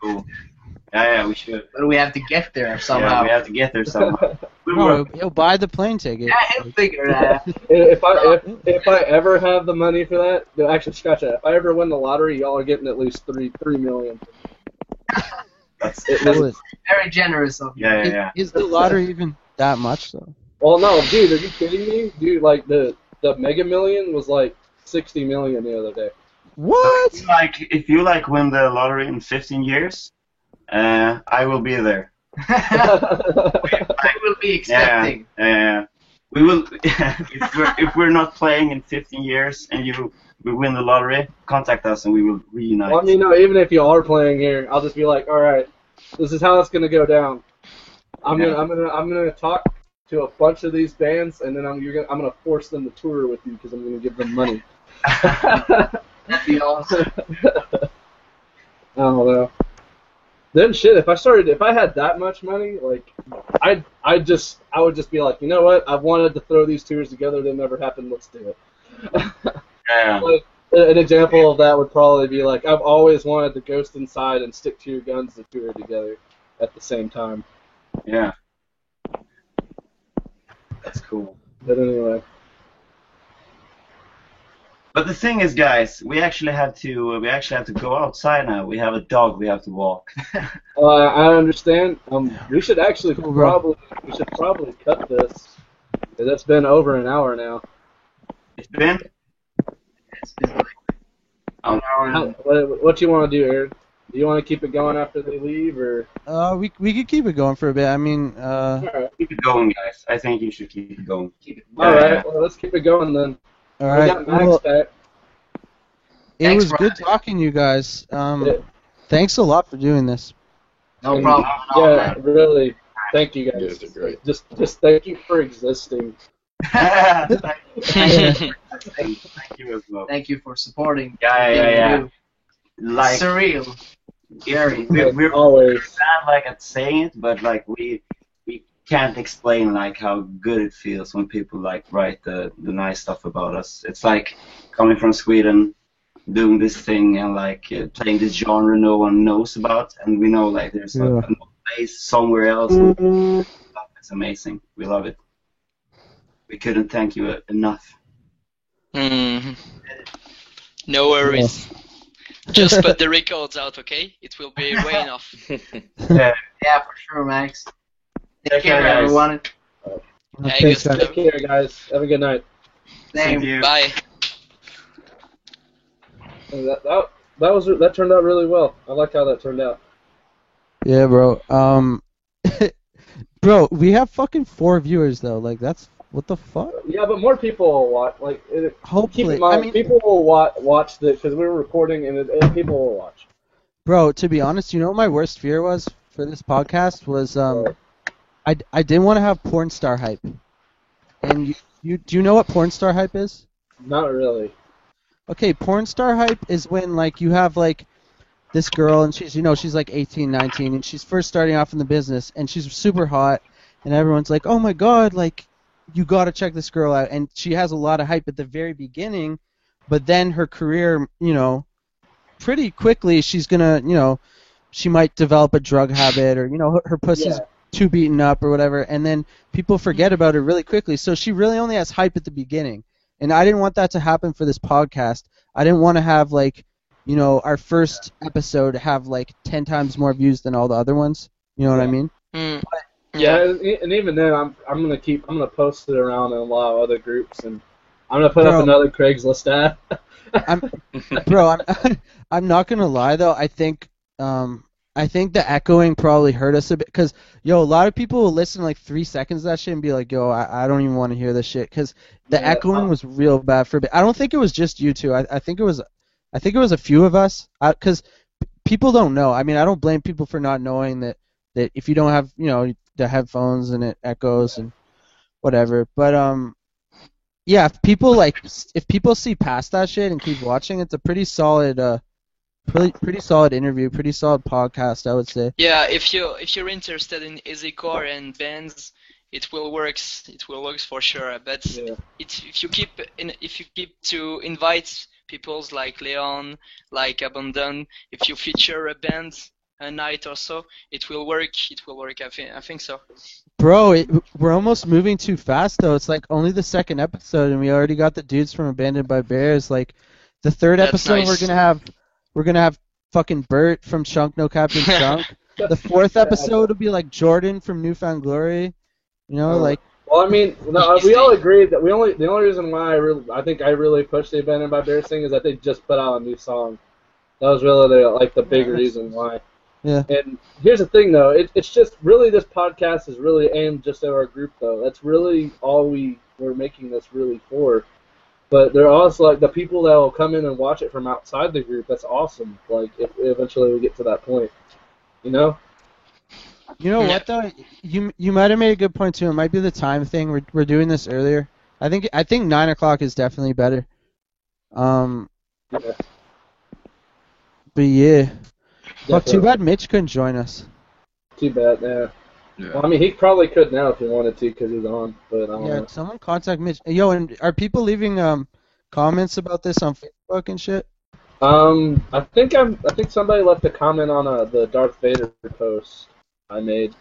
Cool. Yeah, we should. But we have to get there somehow. Yeah, we have to get there somehow. No, he'll buy the plane ticket. Yeah, he'll figure that out. If I ever have the money for that, no, actually scratch that. If I ever win the lottery, y'all are getting at least $3 million. That's Very generous of you. Yeah. Is the lottery even that much though? Well, no, dude, are you kidding me? Dude, like the Mega Million was like 60 million the other day. What? Like, if you like win the lottery in 15 years, I will be there. I will be expecting. Yeah. We will. if we're not playing in 15 years and we win the lottery, contact us and we will reunite. Well, I mean, no, even if you are playing here, I'll just be like, all right, this is how it's gonna go down. I'm gonna talk to a bunch of these bands, and then I'm gonna force them to tour with you because I'm gonna give them money. That'd be awesome. I don't know. Then shit, if I had that much money, like, I would just be like, you know what? I've wanted to throw these tours together. They never happened. Let's do it. Yeah. Like, an example of that would probably be like, I've always wanted to Ghost Inside and Stick to Your Guns to tour together at the same time. Yeah. That's cool. But anyway. But the thing is, guys, we actually have to go outside now. We have a dog we have to walk. I understand. We should actually probably cut this. It's been over an hour now. It's been? It's been like an hour. What you want to do, Aaron? Do you want to keep it going after they leave, or? We could keep it going for a bit. I mean, All right. Keep it going, guys. I think you should keep it going. All right. Well, let's keep it going then. all We right. got Max Well, back. it Thanks, was good Brian. talking to you guys. Yeah. Thanks a lot for doing this. No problem at all, Yeah, man. really. Thank you You guys. guys are great. Just thank you for existing. Thank you as well. Thank you for supporting. Yeah. Like, Surreal. Very. we're Always. bad like at saying it, but like we can't explain like how good it feels when people like write the nice stuff about us. It's like coming from Sweden, doing this thing and like playing this genre no one knows about, and we know like there's like a place somewhere else. It's amazing. We love it. We couldn't thank you enough. Mhm. No worries. Just put the records out, okay? It will be way enough. Yeah. Yeah, for sure, Max. Take Take care, care, guys. everyone. Hey, Thanks, Gustav. guys. Take care, guys. Have a good night. Same. Thank you. Bye. And that turned out really well. I like how that turned out. Yeah, bro. Bro, we have fucking 4 viewers though. Like that's what the fuck. Yeah, but more people will watch. Like, keep Hopefully, in mind, I mean, people will watch this because we were recording, and people will watch. bro. To be honest, you know what my worst fear was for this podcast was I didn't want to have porn star hype, and Do you know what porn star hype is? Not really. Okay, porn star hype is when like you have like this girl and she's like 18, 19 and she's first starting off in the business and she's super hot and everyone's like, "Oh my god, like you got to check this girl out." And she has a lot of hype at the very beginning, but then her career, pretty quickly she's going to, she might develop a drug habit or her pussy's too beaten up or whatever, and then people forget about her really quickly. So she really only has hype at the beginning. And I didn't want that to happen for this podcast. I didn't want to have like our first episode have like 10 times more views than all the other ones. You know what I mean? Yeah, and even then, I'm gonna post it around in a lot of other groups, and I'm gonna put up another Craigslist ad. I'm not gonna lie though. I think the echoing probably hurt us a bit because a lot of people will listen to like 3 seconds of that shit and be like, "Yo, I don't even want to hear this shit," because the echoing was real bad for a bit. I don't think it was just you two. I think it was a few of us because people don't know. I mean, I don't blame people for not knowing that if you don't have the headphones and it echoes and whatever. But yeah, if people see past that shit and keep watching, it's a pretty solid pretty solid interview, pretty solid podcast, I would say. Yeah, if you're interested in easycore and bands, it will work for sure. But if you keep to invite peoples like Leon, like Abandon, if you feature a band a night or so, it will work. I think so. Bro, we're almost moving too fast though. It's like only the second episode and we already got the dudes from Abandoned by Bears. Like the third episode, nice. We're gonna have fucking Bert from Chunk No Captain Chunk. The fourth episode will be like Jordan from Newfound Glory. Like. Well, I mean, no, we all agreed that the only reason why I think I really pushed the Abandoned by Bears thing is that they just put out a new song. That was really the big reason why. Yeah. And here's the thing though, it's just really this podcast is really aimed just at our group though. That's really all we're making this really for. But there are also like the people that will come in and watch it from outside the group. That's awesome. Like if eventually we get to that point, You know what though? You might have made a good point too. It might be the time thing. We're doing this earlier. I think 9 o'clock is definitely better. But yeah. Fuck, too bad Mitch couldn't join us. Too bad, yeah. Well, I mean, he probably could now if he wanted to because he's on, but I don't know. Someone contact Mitch. Yo, and are people leaving comments about this on Facebook and shit? I think somebody left a comment on the Darth Vader post I made.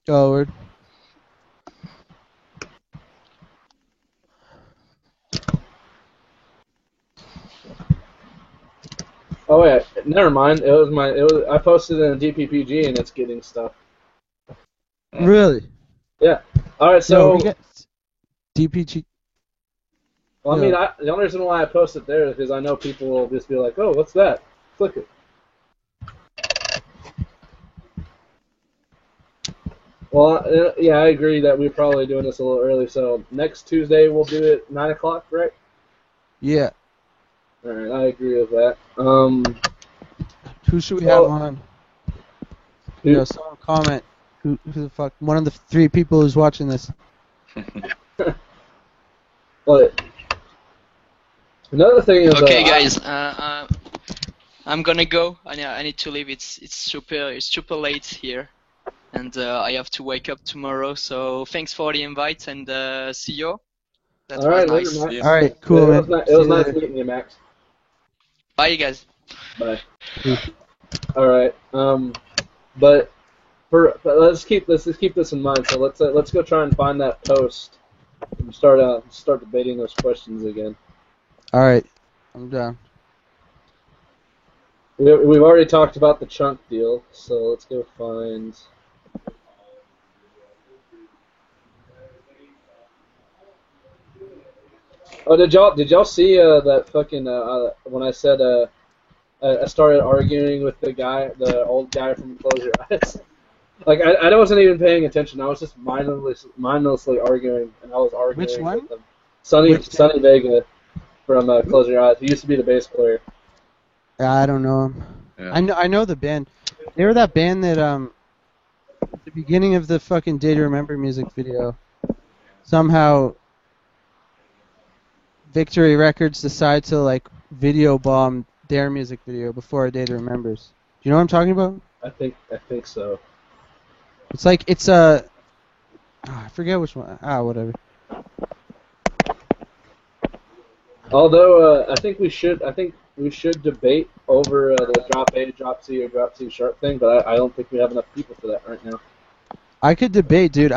Oh, word. Oh yeah, never mind. I posted it in DPPG and it's getting stuff. Really? Yeah. All right. So. DPG. Well, I mean, the only reason why I post it there is because I know people will just be like, "Oh, what's that?" Click it. Well, yeah, I agree that we're probably doing this a little early. So next Tuesday we'll do it 9 o'clock, right? Yeah. All right, I agree with that. Who should we have on? Someone comment. Who the fuck? One of the 3 people who's watching this. But another thing is. Okay, guys. I'm gonna go. I need to leave. It's super late here, and I have to wake up tomorrow. So thanks for the invite and see you. That all right, was nice. Later, all right, cool. It was nice meeting you, Max. Bye, you guys. Bye. All right. But let's keep this in mind. So let's go try and find that post and start debating those questions again. All right, I'm down. We've already talked about the Chunk deal, so let's go find. Oh, did y'all see that fucking when I said I started arguing with the old guy from Close Your Eyes? Like I wasn't even paying attention. I was just mindlessly arguing, and I was arguing Which one? with him. Sonny Vega from Close Your Eyes. He used to be the bass player. I don't know him. Yeah. I know the band. They were that band that at the beginning of the fucking Day to Remember music video somehow Victory Records decide to like video bomb their music video before A Day to Remembers. Do you know what I'm talking about? I think so. It's like it's a I forget which one. Whatever. Although I think we should debate over the drop A, drop C, or drop C sharp thing, but I don't think we have enough people for that right now. I could debate, dude.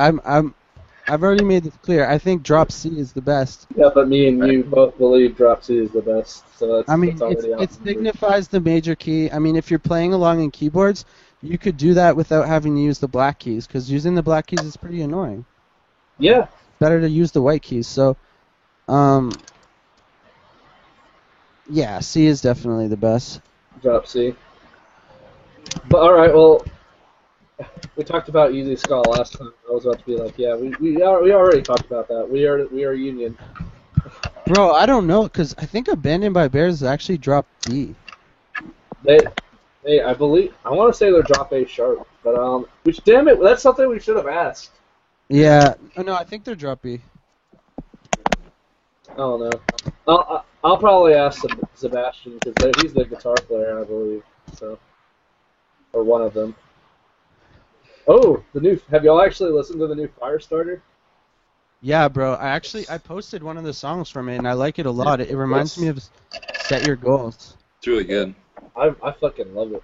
I've already made this clear. I think drop C is the best. Yeah, but me and you both believe drop C is the best. So that's, I mean, that's already out it the door. signifies the major key. I mean, if you're playing along in keyboards, you could do that without having to use the black keys, because using the black keys is pretty annoying. Yeah. Better to use the white keys. So, yeah, C is definitely the best. Drop C. But all right, well, we talked about Easy Ska last time. I was about to be like, yeah, we already talked about that. We are Union. Bro, I don't know, because I think Abandoned by Bears actually dropped D. They I believe I want to say they're drop A sharp, but which damn it, that's something we should have asked. Yeah. Oh, no, I think they're drop B. I don't know. I'll probably ask Sebastian because he's the guitar player, I believe. So, or one of them. Oh, have y'all actually listened to the new Firestarter? Yeah, bro. I posted one of the songs from it, and I like it a lot. It reminds me of Set Your Goals. It's really good. I fucking love it.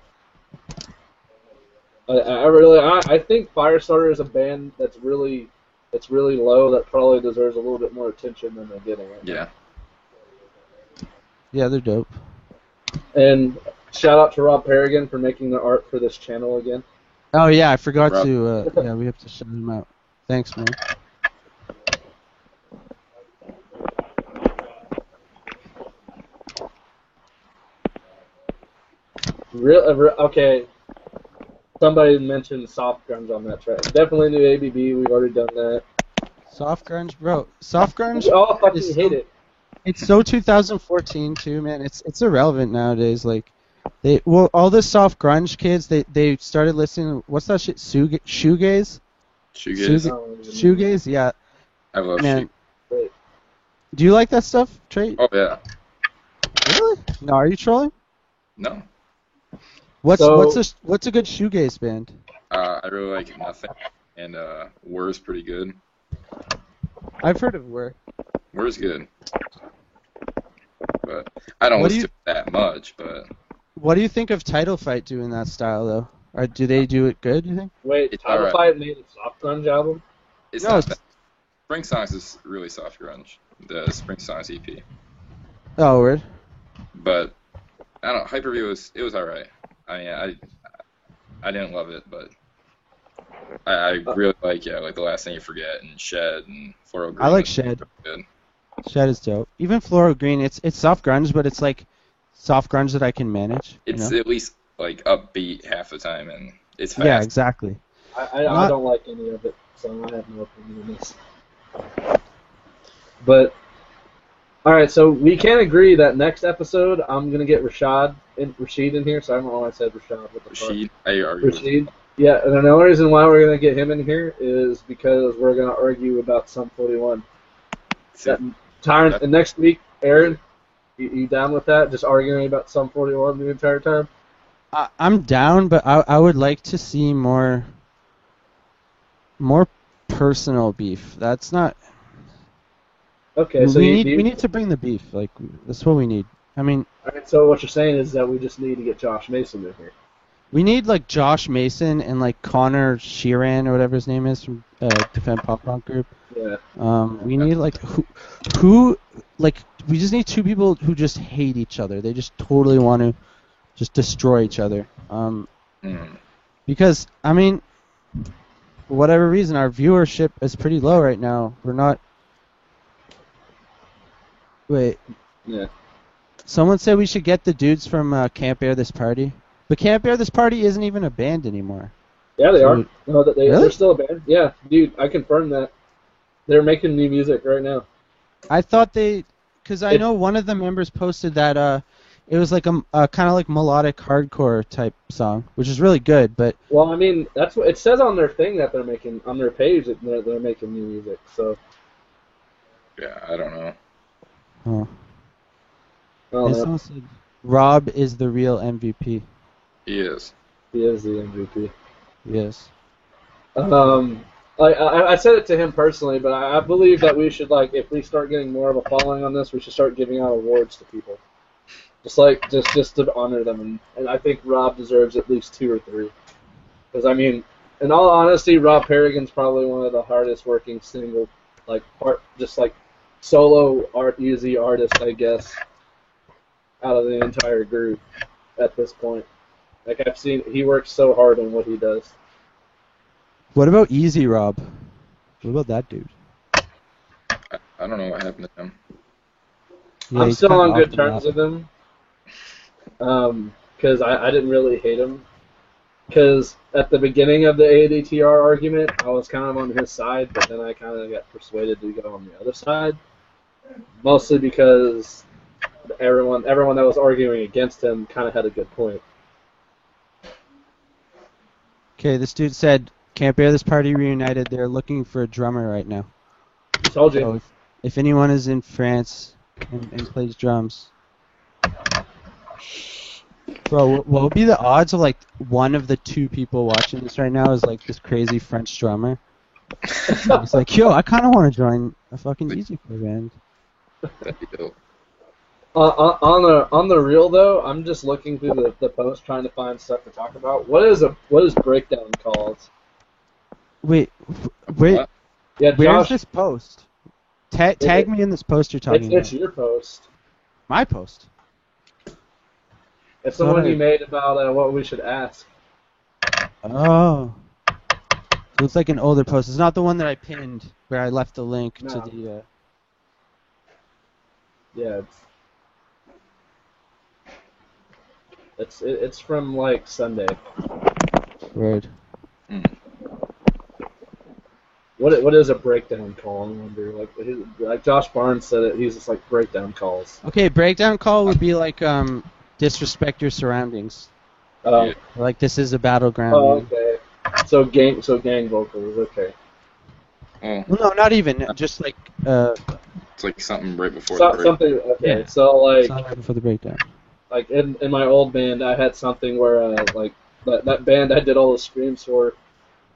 I think Firestarter is a band that's really low that probably deserves a little bit more attention than they're getting right now. Yeah. Yeah, they're dope. And shout out to Rob Paragon for making the art for this channel again. Oh yeah, I forgot Rob. to. Yeah, we have to shout him out. Thanks, man. Okay. Somebody mentioned soft grunge on that track. Definitely new ABB. We've already done that. Soft grunge, bro. Soft grunge. We all fucking hate it. It's so 2014 too, man. It's irrelevant nowadays. Like, all the soft grunge kids, they started listening. What's that shit? Shoegaze. Shoegaze. Yeah. I love Man. Wait. Do you like that stuff, Trey? Oh yeah. Really? No, are you trolling? No. What's a good shoegaze band? I really like Nothing, and Wur's pretty good. I've heard of Wur. Wur's good, but I don't listen to it that much. But what do you think of Title Fight doing that style though? Or do they do it good? You think? Wait, It's Title alright. Fight made a soft grunge album? it's No, not it's- bad. Spring Songs is really soft grunge. The Spring Songs EP, Oh, word. but I don't know. Hyperview was alright. I mean, I didn't love it, but I really like The Last Thing You Forget and Shed and Floral Green. I like was Shed. Good. Shed is dope. Even Floral Green, it's soft grunge, but it's like soft grunge that I can manage. It's you know? at least like upbeat half the time, and it's fast. Yeah, exactly. I don't like any of it, so I have no opinion on this. But all right, so we can agree that next episode I'm gonna get Rashid in here. So I don't know why I said Rashid. What the fuck? Rashid, I argue. Rashid. Yeah, and the only reason why we're gonna get him in here is because we're gonna argue about Sum 41. And next week, Aaron, you down with that? Just arguing about Sum 41 the entire time? I'm down, but I would like to see more personal beef. That's not. Okay, so we need to bring the beef. Like, that's what we need. I mean, all right, so what you're saying is that we just need to get Josh Mason in here. we need like Josh Mason and like Connor Sheeran or whatever his name is from Defend Pop Punk Group. Yeah. We need like who like we just need two people who just hate each other. They just totally want to just destroy each other. Because I mean, for whatever reason, our viewership is pretty low right now. We're not. Wait. Yeah. Someone said we should get the dudes from Camp Air This Party. But Camp Air This Party isn't even a band anymore. Yeah, they are. So- No, Really? they're still a band. Yeah, dude, I confirmed that. They're making new music right now. I thought because I know one of the members posted that it was like a kind of like melodic hardcore type song, which is really good. But Well, I mean, that's what it says on their thing that they're making on their page that they're making new music. So Yeah, I don't know. Oh. Oh, And no. someone said Rob is the real MVP. He is. He is the MVP. Yes. I said it to him personally, but I believe that we should, like, if we start getting more of a following on this, we should start giving out awards to people. Just to honor them, and I think Rob deserves at least 2 or 3. Because, I mean, in all honesty, Rob Harrigan's probably one of the hardest working single, like, solo easy artists, I guess, out of the entire group at this point. Like, I've seen, he works so hard on what he does. What about Easy Rob? What about that dude? I don't know what happened to him. Yeah, I'm he's still kinda on off good the terms map. with him. Because I didn't really hate him. Because at the beginning of the ADTR argument, I was kind of on his side, but then I kind of got persuaded to go on the other side. Mostly because everyone that was arguing against him kind of had a good point. Okay, this dude said, "Can't bear this party reunited. They're looking for a drummer right now." Told you. So if anyone is in France and plays drums, bro, what would be the odds of like one of the 2 people watching this right now is like this crazy French drummer? He's like, yo, I kind of want to join a fucking Easy Core band. That'd be dope. On the real though, I'm just looking through the post trying to find stuff to talk about. What is breakdown called? Wait, What? Yeah, where's Josh, this post? Tag me in this post you're talking it's about. your post. My post. It's the What one I- you made about what we should ask. Oh. So it's like an older post. It's not the one that I pinned where I left the link No. to the. Yeah, it's from like Sunday. Word. What is a breakdown call? I wonder. Like Josh Barnes said it. He's just like breakdown calls. Okay, breakdown call would be like disrespect your surroundings. Oh, Yeah. Like this is a battleground. oh, okay. So gang vocals. Okay. Oh, Well, no, not even. Just like it's like something right before the break. Something. Okay. Yeah. So like. song right before the breakdown. Like in my old band, I had something where like that band I did all the screams for.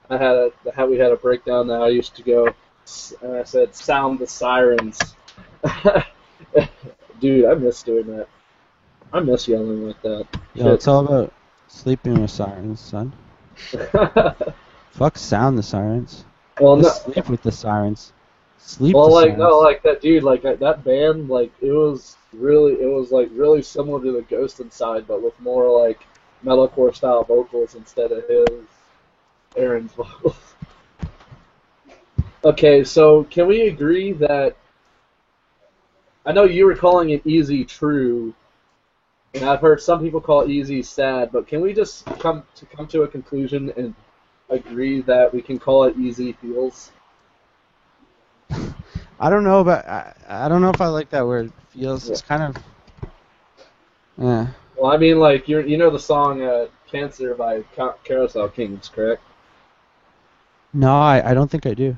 We had a breakdown that I used to go, and I said, "Sound the sirens." Dude, I miss doing that. I miss yelling like that. Yo, it's all about sleeping with sirens, son. Fuck sound the sirens. Well, no, Just sleep with the sirens. Sleep well, the like sirens. no, like that dude, like that band, like it was really similar to the Ghost Inside, but with more like metalcore style vocals instead of Aaron's vocals. Okay, so can we agree that I know you were calling it Easy True, and I've heard some people call Easy Sad, but can we just come to a conclusion and agree that we can call it Easy Feels? I don't know, but I don't know if I like that word. Feels. It's kind of. Yeah. Well, I mean, like you know the song "Cancer" by Carousel Kings, correct? No, I don't think I do.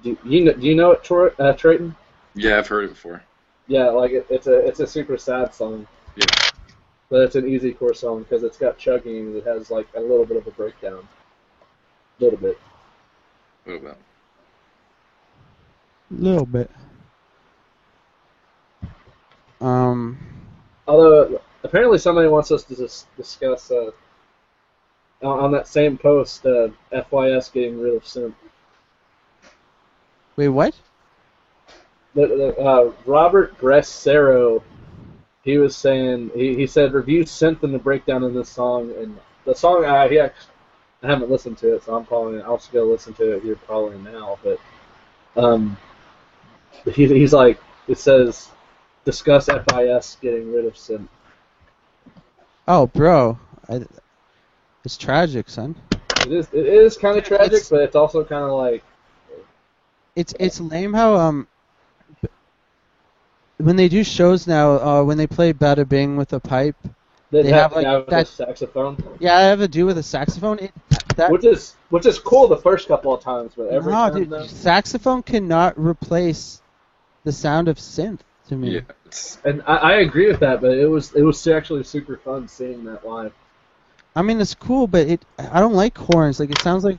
Do you know it, Trayton? Yeah, I've heard it before. Yeah, like it's a super sad song. Yeah. But it's an easy core song because it's got chugging and it has like a little bit of a breakdown. A little bit. What about? Little bit. Although apparently somebody wants us to discuss on that same post FYS getting rid of synth. Wait, what? Robert Gressero, he was saying he said review synth and the breakdown in this song, and the song I haven't listened to it, so I'll just go listen to it here probably now. But he's like, it says discuss FIS getting rid of synth. Oh, bro. It's tragic, son. It is kind of tragic, but it's also kind of like It's lame how when they do shows now, when they play Bada Bing with a pipe, they have like with that the saxophone, Yeah, I have to do with a saxophone. which is cool the first couple of times, but every No, time dude, though, saxophone cannot replace the sound of synth. to me. Yeah, it's And I agree with that, but it was actually super fun seeing that live. I mean, it's cool, but I don't like horns. Like, it sounds like,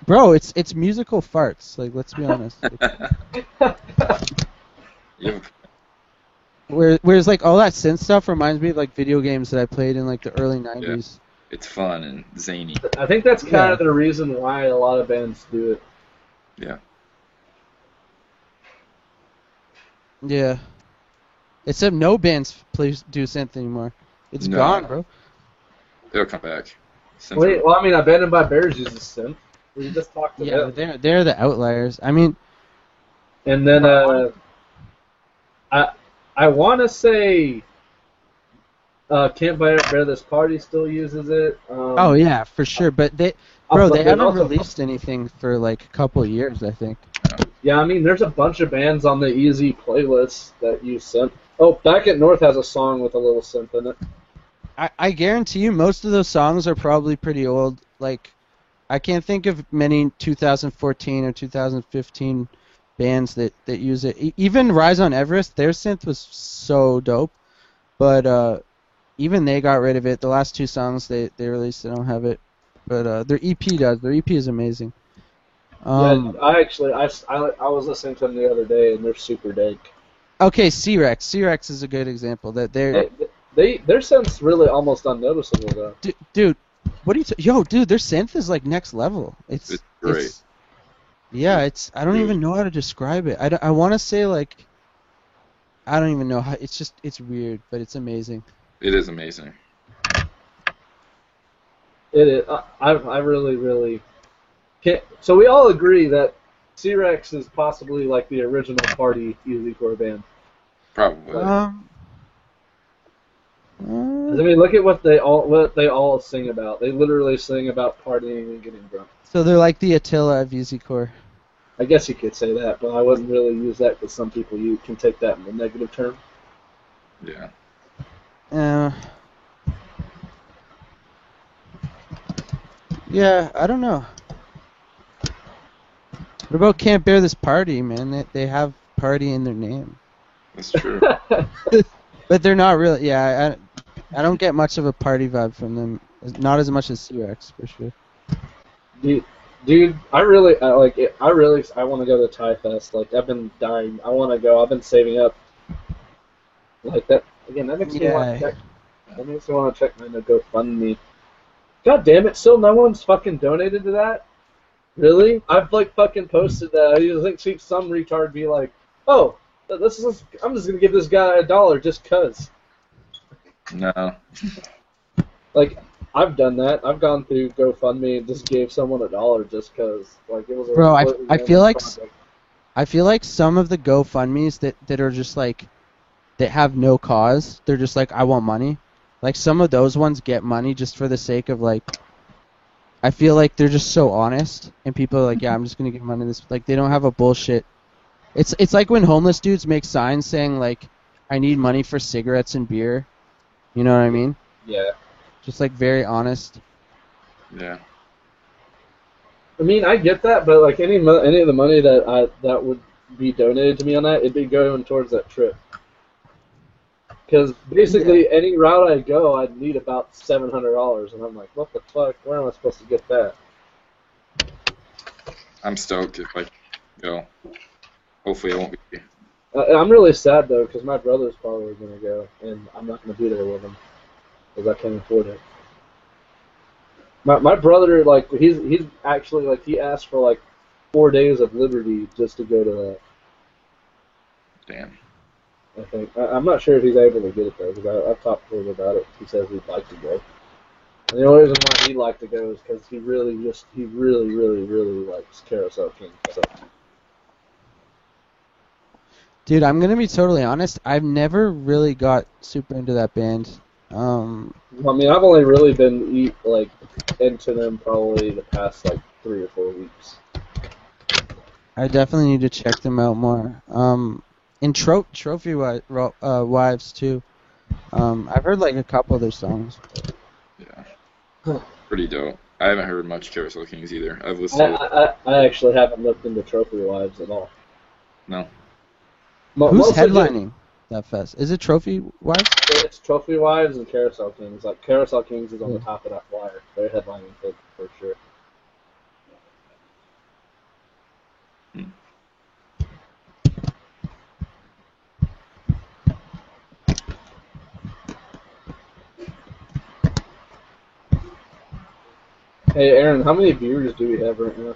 bro, it's musical farts. Like, let's be honest. Yep. Whereas like all that synth stuff reminds me of like video games that I played in like the early '90s. It's fun and zany. I think that's kind of the reason why a lot of bands do it. Yeah. Yeah. Except no bands do synth anymore. It's No. gone, bro. They'll come back. Wait, well, I mean, Abandoned by Bears uses synth. We just talked to Yeah, them. they're the outliers. I mean, And then I want to say Can't Bear This Party still uses it. oh yeah, for sure. But they haven't released anything for like a couple of years, I think. Yeah, I mean, there's a bunch of bands on the Easy playlist that use synth. Oh, Back at North has a song with a little synth in it. I guarantee you most of those songs are probably pretty old. Like, I can't think of many 2014 or 2015 bands that use it. Even Rise on Everest, their synth was so dope. But even they got rid of it. The last two songs they released, they don't have it. But their EP does. Their EP is amazing. Yeah, I was listening to them the other day, and they're super dank. Okay, C-Rex. C-Rex is a good example. That their synth's really almost unnoticeable though. dude, what do you? Dude, their synth is like next level. It's great. I don't even know how to describe it. I want to say like, I don't even know how. It's weird, but it's amazing. It is amazing. It is. I really, really can't. So we all agree that C-Rex is possibly like the original party Easycore band. Probably. I mean, look at what they all sing about. They literally sing about partying and getting drunk. So they're like the Attila of Easycore. I guess you could say that, but I wouldn't really use that because some people can take that in the negative term. Yeah. Yeah, I don't know. What about Can't Bear This Party, man? They have party in their name. That's true. But they're not really. Yeah, I don't get much of a party vibe from them. Not as much as C-Rex, for sure. Dude, I really want to go to Thai Fest. Like, I've been dying. I want to go. I've been saving up. Like that again. That makes me want to check. That makes me want to check my GoFundMe. God damn it! Still, no one's fucking donated to that. Really? I've like fucking posted that. I think some retard be like, "Oh, I'm just gonna give this guy $1 just cause." No. Like, I've done that. I've gone through GoFundMe and just gave someone $1 just cause. Like, it was. Bro, I feel like some of the GoFundMes that are just like, that have no cause. They're just like, I want money. Like, some of those ones get money just for the sake of like. I feel like they're just so honest, and people are like, yeah, I'm just gonna give money to this. Like, they don't have a bullshit. It's like when homeless dudes make signs saying like, I need money for cigarettes and beer. You know what I mean? Yeah. Just like very honest. Yeah. I mean, I get that, but like any of the money that would be donated to me on that, it'd be going towards that trip. Because basically, any route I go, I'd need about $700, and I'm like, what the fuck? Where am I supposed to get that? I'm stoked if I go. Hopefully, it won't be. I'm really sad though, because my brother's probably gonna go, and I'm not gonna be there with him, because I can't afford it. My brother, like, he's actually like he asked for like 4 days of liberty just to go to that. Damn. I think I'm not sure if he's able to get it though, because I've talked to him about it. He says he'd like to go. And the only reason why he'd like to go is because he really, really likes Carousel King. So. Dude, I'm gonna be totally honest. I've never really got super into that band. I mean, I've only really been into them probably the past like 3 or 4 weeks. I definitely need to check them out more. And Trophy Wives too. I've heard like a couple of their songs. Yeah. Pretty dope. I haven't heard much Carousel Kings either. I've listened. I actually haven't looked into Trophy Wives at all. No. Who's Mostly headlining that fest? Is it Trophy Wives? It's Trophy Wives and Carousel Kings. Like Carousel Kings is on the top of that flyer. They're headlining for sure. Hey Aaron, how many viewers do we have right now?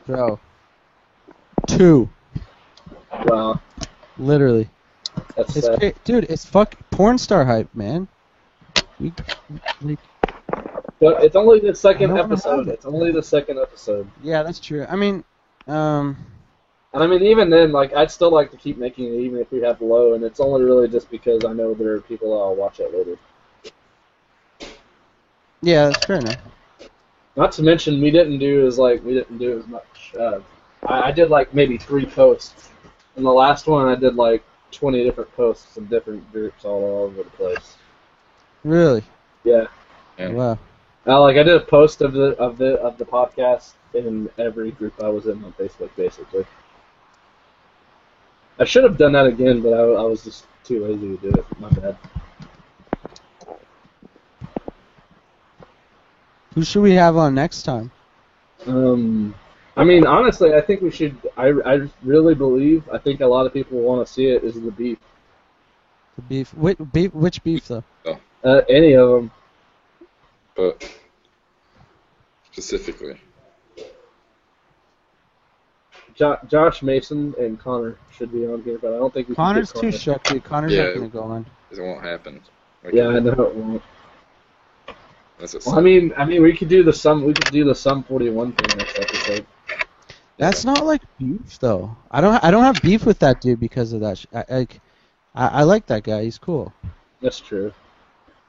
Bro. 2. Wow, Literally. that's It's sad. dude, it's porn star hype, man. We like, But it's only the second I don't know episode. how- It's only the second episode. yeah, that's true. I mean, And I mean, even then, like, I'd still like to keep making it, even if we have low. And it's only really just because I know there are people that'll watch it later. yeah, that's fair enough. Not to mention, we didn't do as much. I did like maybe 3 posts. And the last one, I did like 20 different posts in different groups all over the place. Really? Yeah. Yeah. Wow. Like I did a post of the podcast in every group I was in on Facebook, basically. I should have done that again, but I was just too lazy to do it. My bad. Who should we have on next time? I mean, honestly, I think we should. I really believe. I think a lot of people want to see it. Is the beef? The beef. Which beef though? Any of them. But specifically, Josh Mason and Connor should be on here, but I don't think we Connor's can too get shook, dude. Connor's Yeah. not gonna go on. it won't happen. Yeah, I know it won't. That's what Well, I mean, we could do the Sum 41 thing next episode. That's not like beef though. I don't have beef with that dude because of that. I like that guy. He's cool. That's true.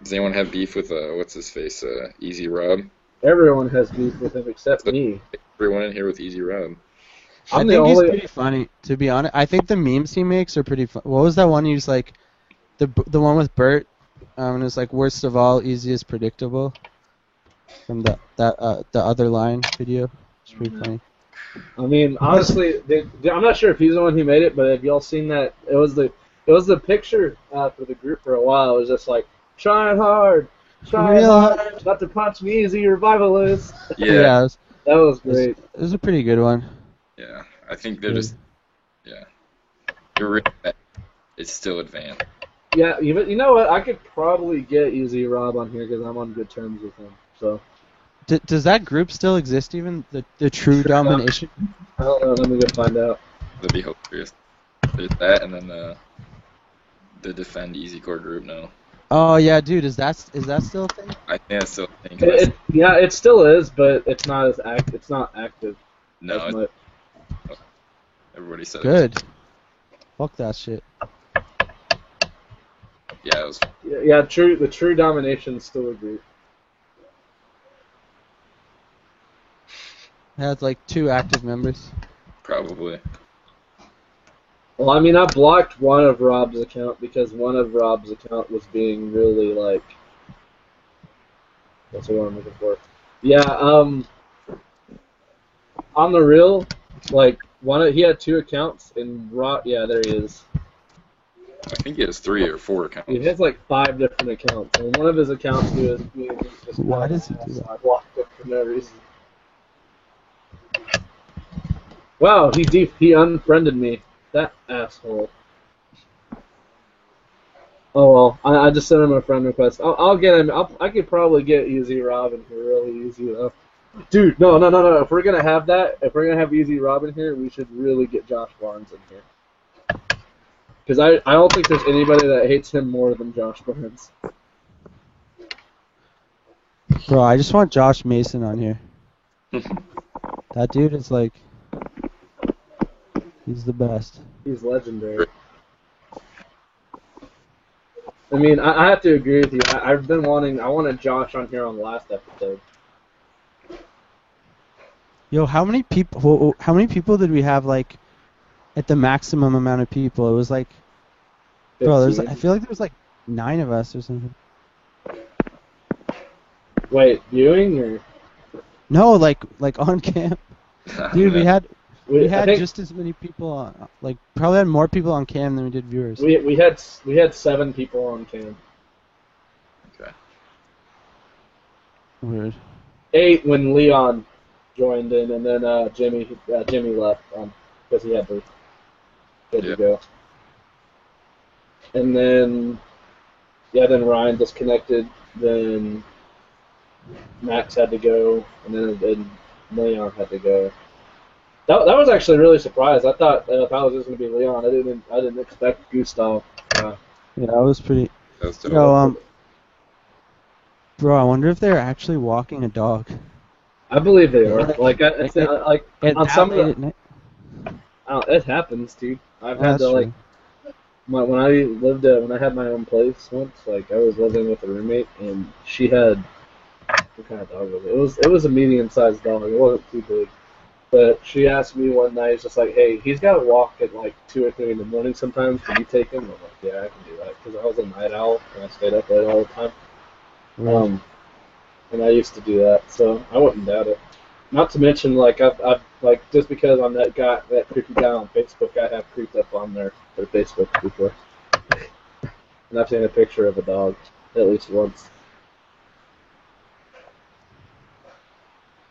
Does anyone have beef with what's his face? Easy Rob. Everyone has beef with him except me. Everyone in here with Easy Rob. I I'm the think he's only. pretty funny, to be honest. I think the memes he makes are pretty fun. What was that one? He was like, the one with Bert, and it was like worst of all, easiest predictable. From the other line video. It's pretty funny. I mean, honestly, I'm not sure if he's the one who made it, but have y'all seen that? It was the picture for the group for a while. It was just like trying hard, Real hard. not to punch me easy revivalist. Yeah. That was great. It was a pretty good one. Yeah. I think they're just. Yeah. You're really bad. It's still advanced. Yeah, you know what? I could probably get Easy Rob on here because I'm on good terms with him. So Does that group still exist? Even the True Domination? I don't know. Let me go find out. That'd be hilarious. There's that, and then the Defend Easy Core group now. Oh yeah, dude. Is that still a thing? I think that's still a thing. Yeah, it still is, but it's not as It's not active. No, as much. everybody said Good. Fuck that shit. Yeah, it was. Yeah, the True Domination still a group. It has like 2 active members. Probably. Well, I mean, I blocked one of Rob's account because one of Rob's account was being really like. That's what I'm looking for. Yeah, on the real, like he had 2 accounts and Rob. Yeah, there he is. I think he has 3 or 4 accounts. He has like 5 different accounts, and one of his accounts he was being just. Why does he do that? I blocked it for no reason. Wow, he unfriended me. That asshole. Oh well, I just sent him a friend request. I'll get him. I could probably get Easy Robin here really easy though. Dude, no. If we're gonna have Easy Robin here, we should really get Josh Barnes in here. Because I don't think there's anybody that hates him more than Josh Barnes. Bro, I just want Josh Mason on here. That dude is like, he's the best. He's legendary. I mean, I have to agree with you. I wanted Josh on here on the last episode. Yo, how many people did we have like at the maximum amount of people? It was like, bro, I feel like there was like 9 of us or something. Wait, viewing or? No, like on camp. Dude, we had We I had think just as many people on, like probably had more people on cam than we did viewers. we had 7 people on cam. Okay. Weird. 8 when Leon joined in, and then Jimmy left because he had to Yeah. go. And then then Ryan disconnected. Then Max had to go, and then Leon had to go. That was actually really surprised. I thought it was just gonna be Leon. I didn't expect Gustav. Yeah, that was pretty. That was dope. Yo, bro, I wonder if they're actually walking a dog. I believe they are. Like At on that some of late the, at night? it happens, dude. I've had That's to like true. when I had my own place once. Like I was living with a roommate, and she had what kind of dog was it? It was a medium-sized dog. It wasn't too big. But she asked me one night, just like, hey, he's got to walk at like 2 or 3 in the morning sometimes. Can you take him? I'm like, yeah, I can do that. Because I was a night owl and I stayed up late all the time. And I used to do that, so I wouldn't doubt it. Not to mention, like, I've like, just because I'm that creepy guy on Facebook, I have creeped up on their Facebook before. And I've seen a picture of a dog at least once.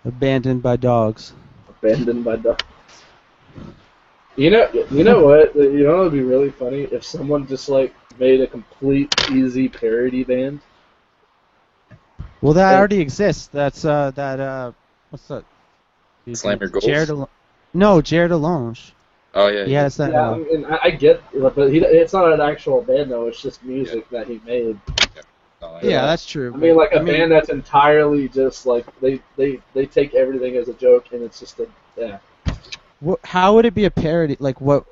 Abandoned by dogs. Abandoned by dogs. You know what? You know what would be really funny if someone just like made a complete easy parody band. Well, that Yeah. already exists. That's what's that? Slammer Goals? Jared Alonge. Oh yeah. Yeah, it's that. Yeah, I mean, I get, but it's not an actual band though. It's just music that he made. Oh, Yeah, that's true. I mean, like a I mean- band that's entirely just like they take everything as a joke, and it's just How would it be a parody? Like what?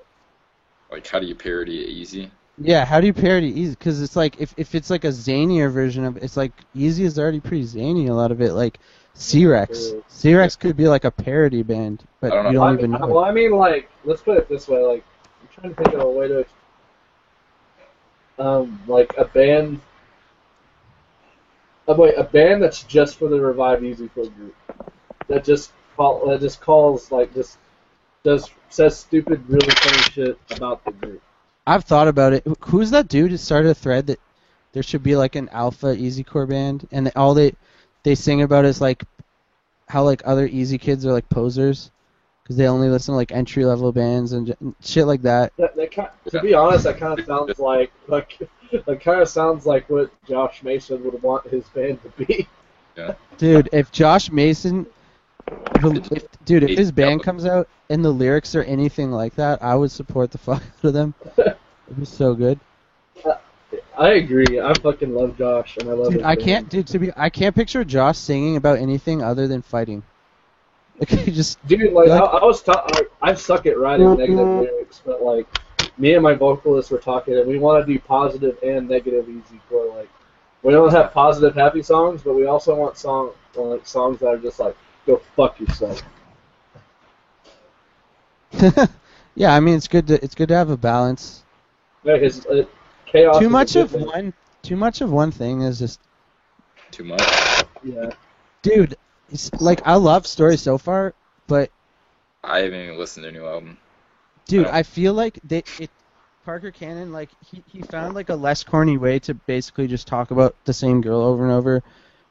Like, how do you parody it easy? Yeah, how do you parody Easy? Because it's like if it's like a zanier version of it's like Easy is already pretty zany. A lot of it, like C-Rex. True. C-Rex could be like a parody band, but I don't know. you don't even know. Well, I mean, like, let's put it this way. Like, I'm trying to think of a way to, like a band. A band that's just for the Revive Easy Flow group. That just says stupid, really funny shit about the group. I've thought about it. Who's that dude who started a thread that there should be like an alpha easy core band, and all they sing about is like how like other easy kids are like posers because they only listen to like entry level bands and shit like that. To be honest, that kind of sounds like that kind of sounds like what Josh Mason would want his band to be. Yeah. Dude, if Josh Mason, if his band comes out and the lyrics are anything like that, I would support the fuck out of them. It'd be so good. I agree. I fucking love Josh, and I love. Dude, I can't picture Josh singing about anything other than fighting. Like he just. Dude, like I suck at writing negative lyrics, but like me and my vocalist were talking, and we want to do positive and negative easy core. Like we don't have positive happy songs, but we also want songs that are just like go fuck yourself. Yeah, I mean it's good to have a balance. Yeah, 'cause chaos. Too is much a of good one thing is just. Too much. thing. Yeah. Dude, it's like I love Story so far, but I haven't even listened to a new album. dude, Oh. I feel like Parker Cannon, like he found like a less corny way to basically just talk about the same girl over and over,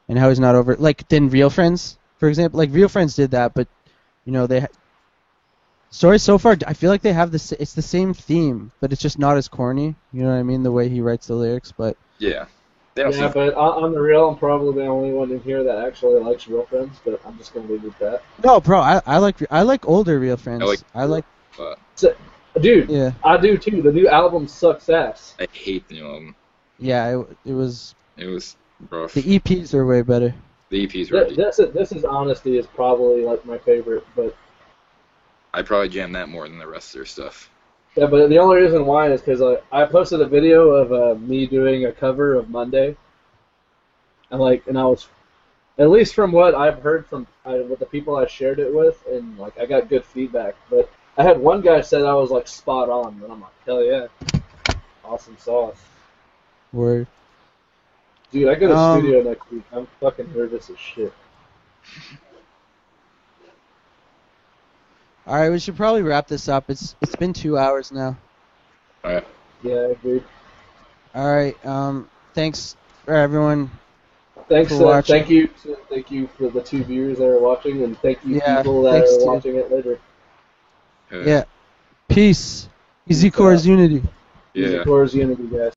and how he's not over. Like than Real Friends, for example. Like Real Friends did that, but you know Story so far, I feel like they have it's the same theme, but it's just not as corny. You know what I mean? The way he writes the lyrics, but Yeah. They don't Yeah, seem. but on the real, I'm probably the only one in here that actually likes Real Friends. But I'm just gonna leave it at no, bro, I like older Real Friends. I like- But that. Dude, Yeah, I do too. The new album sucks ass. I hate the new album. yeah, it was It was rough. the EPs are way better. The EPs were. This is Honesty is probably like my favorite, but I probably jam that more than the rest of their stuff. yeah, but the only reason why is because I posted a video of me doing a cover of Monday, and I was, at least from what I've heard from with the people I shared it with, and like I got good feedback. But I had one guy said I was like spot on, and I'm like, hell yeah, awesome sauce, Word. dude. I go to studio next week. I'm fucking nervous as shit. All right, we should probably wrap this up. It's been 2 hours now. All right. Yeah, I agree. All right. Thanks for everyone. Thanks. For watching. Thank you for the 2 viewers that are watching, and thank you Yeah, people that thanks, are dude. watching it later. Yeah. Peace. Easy Core is unity. Yeah. Towards Unity, guys.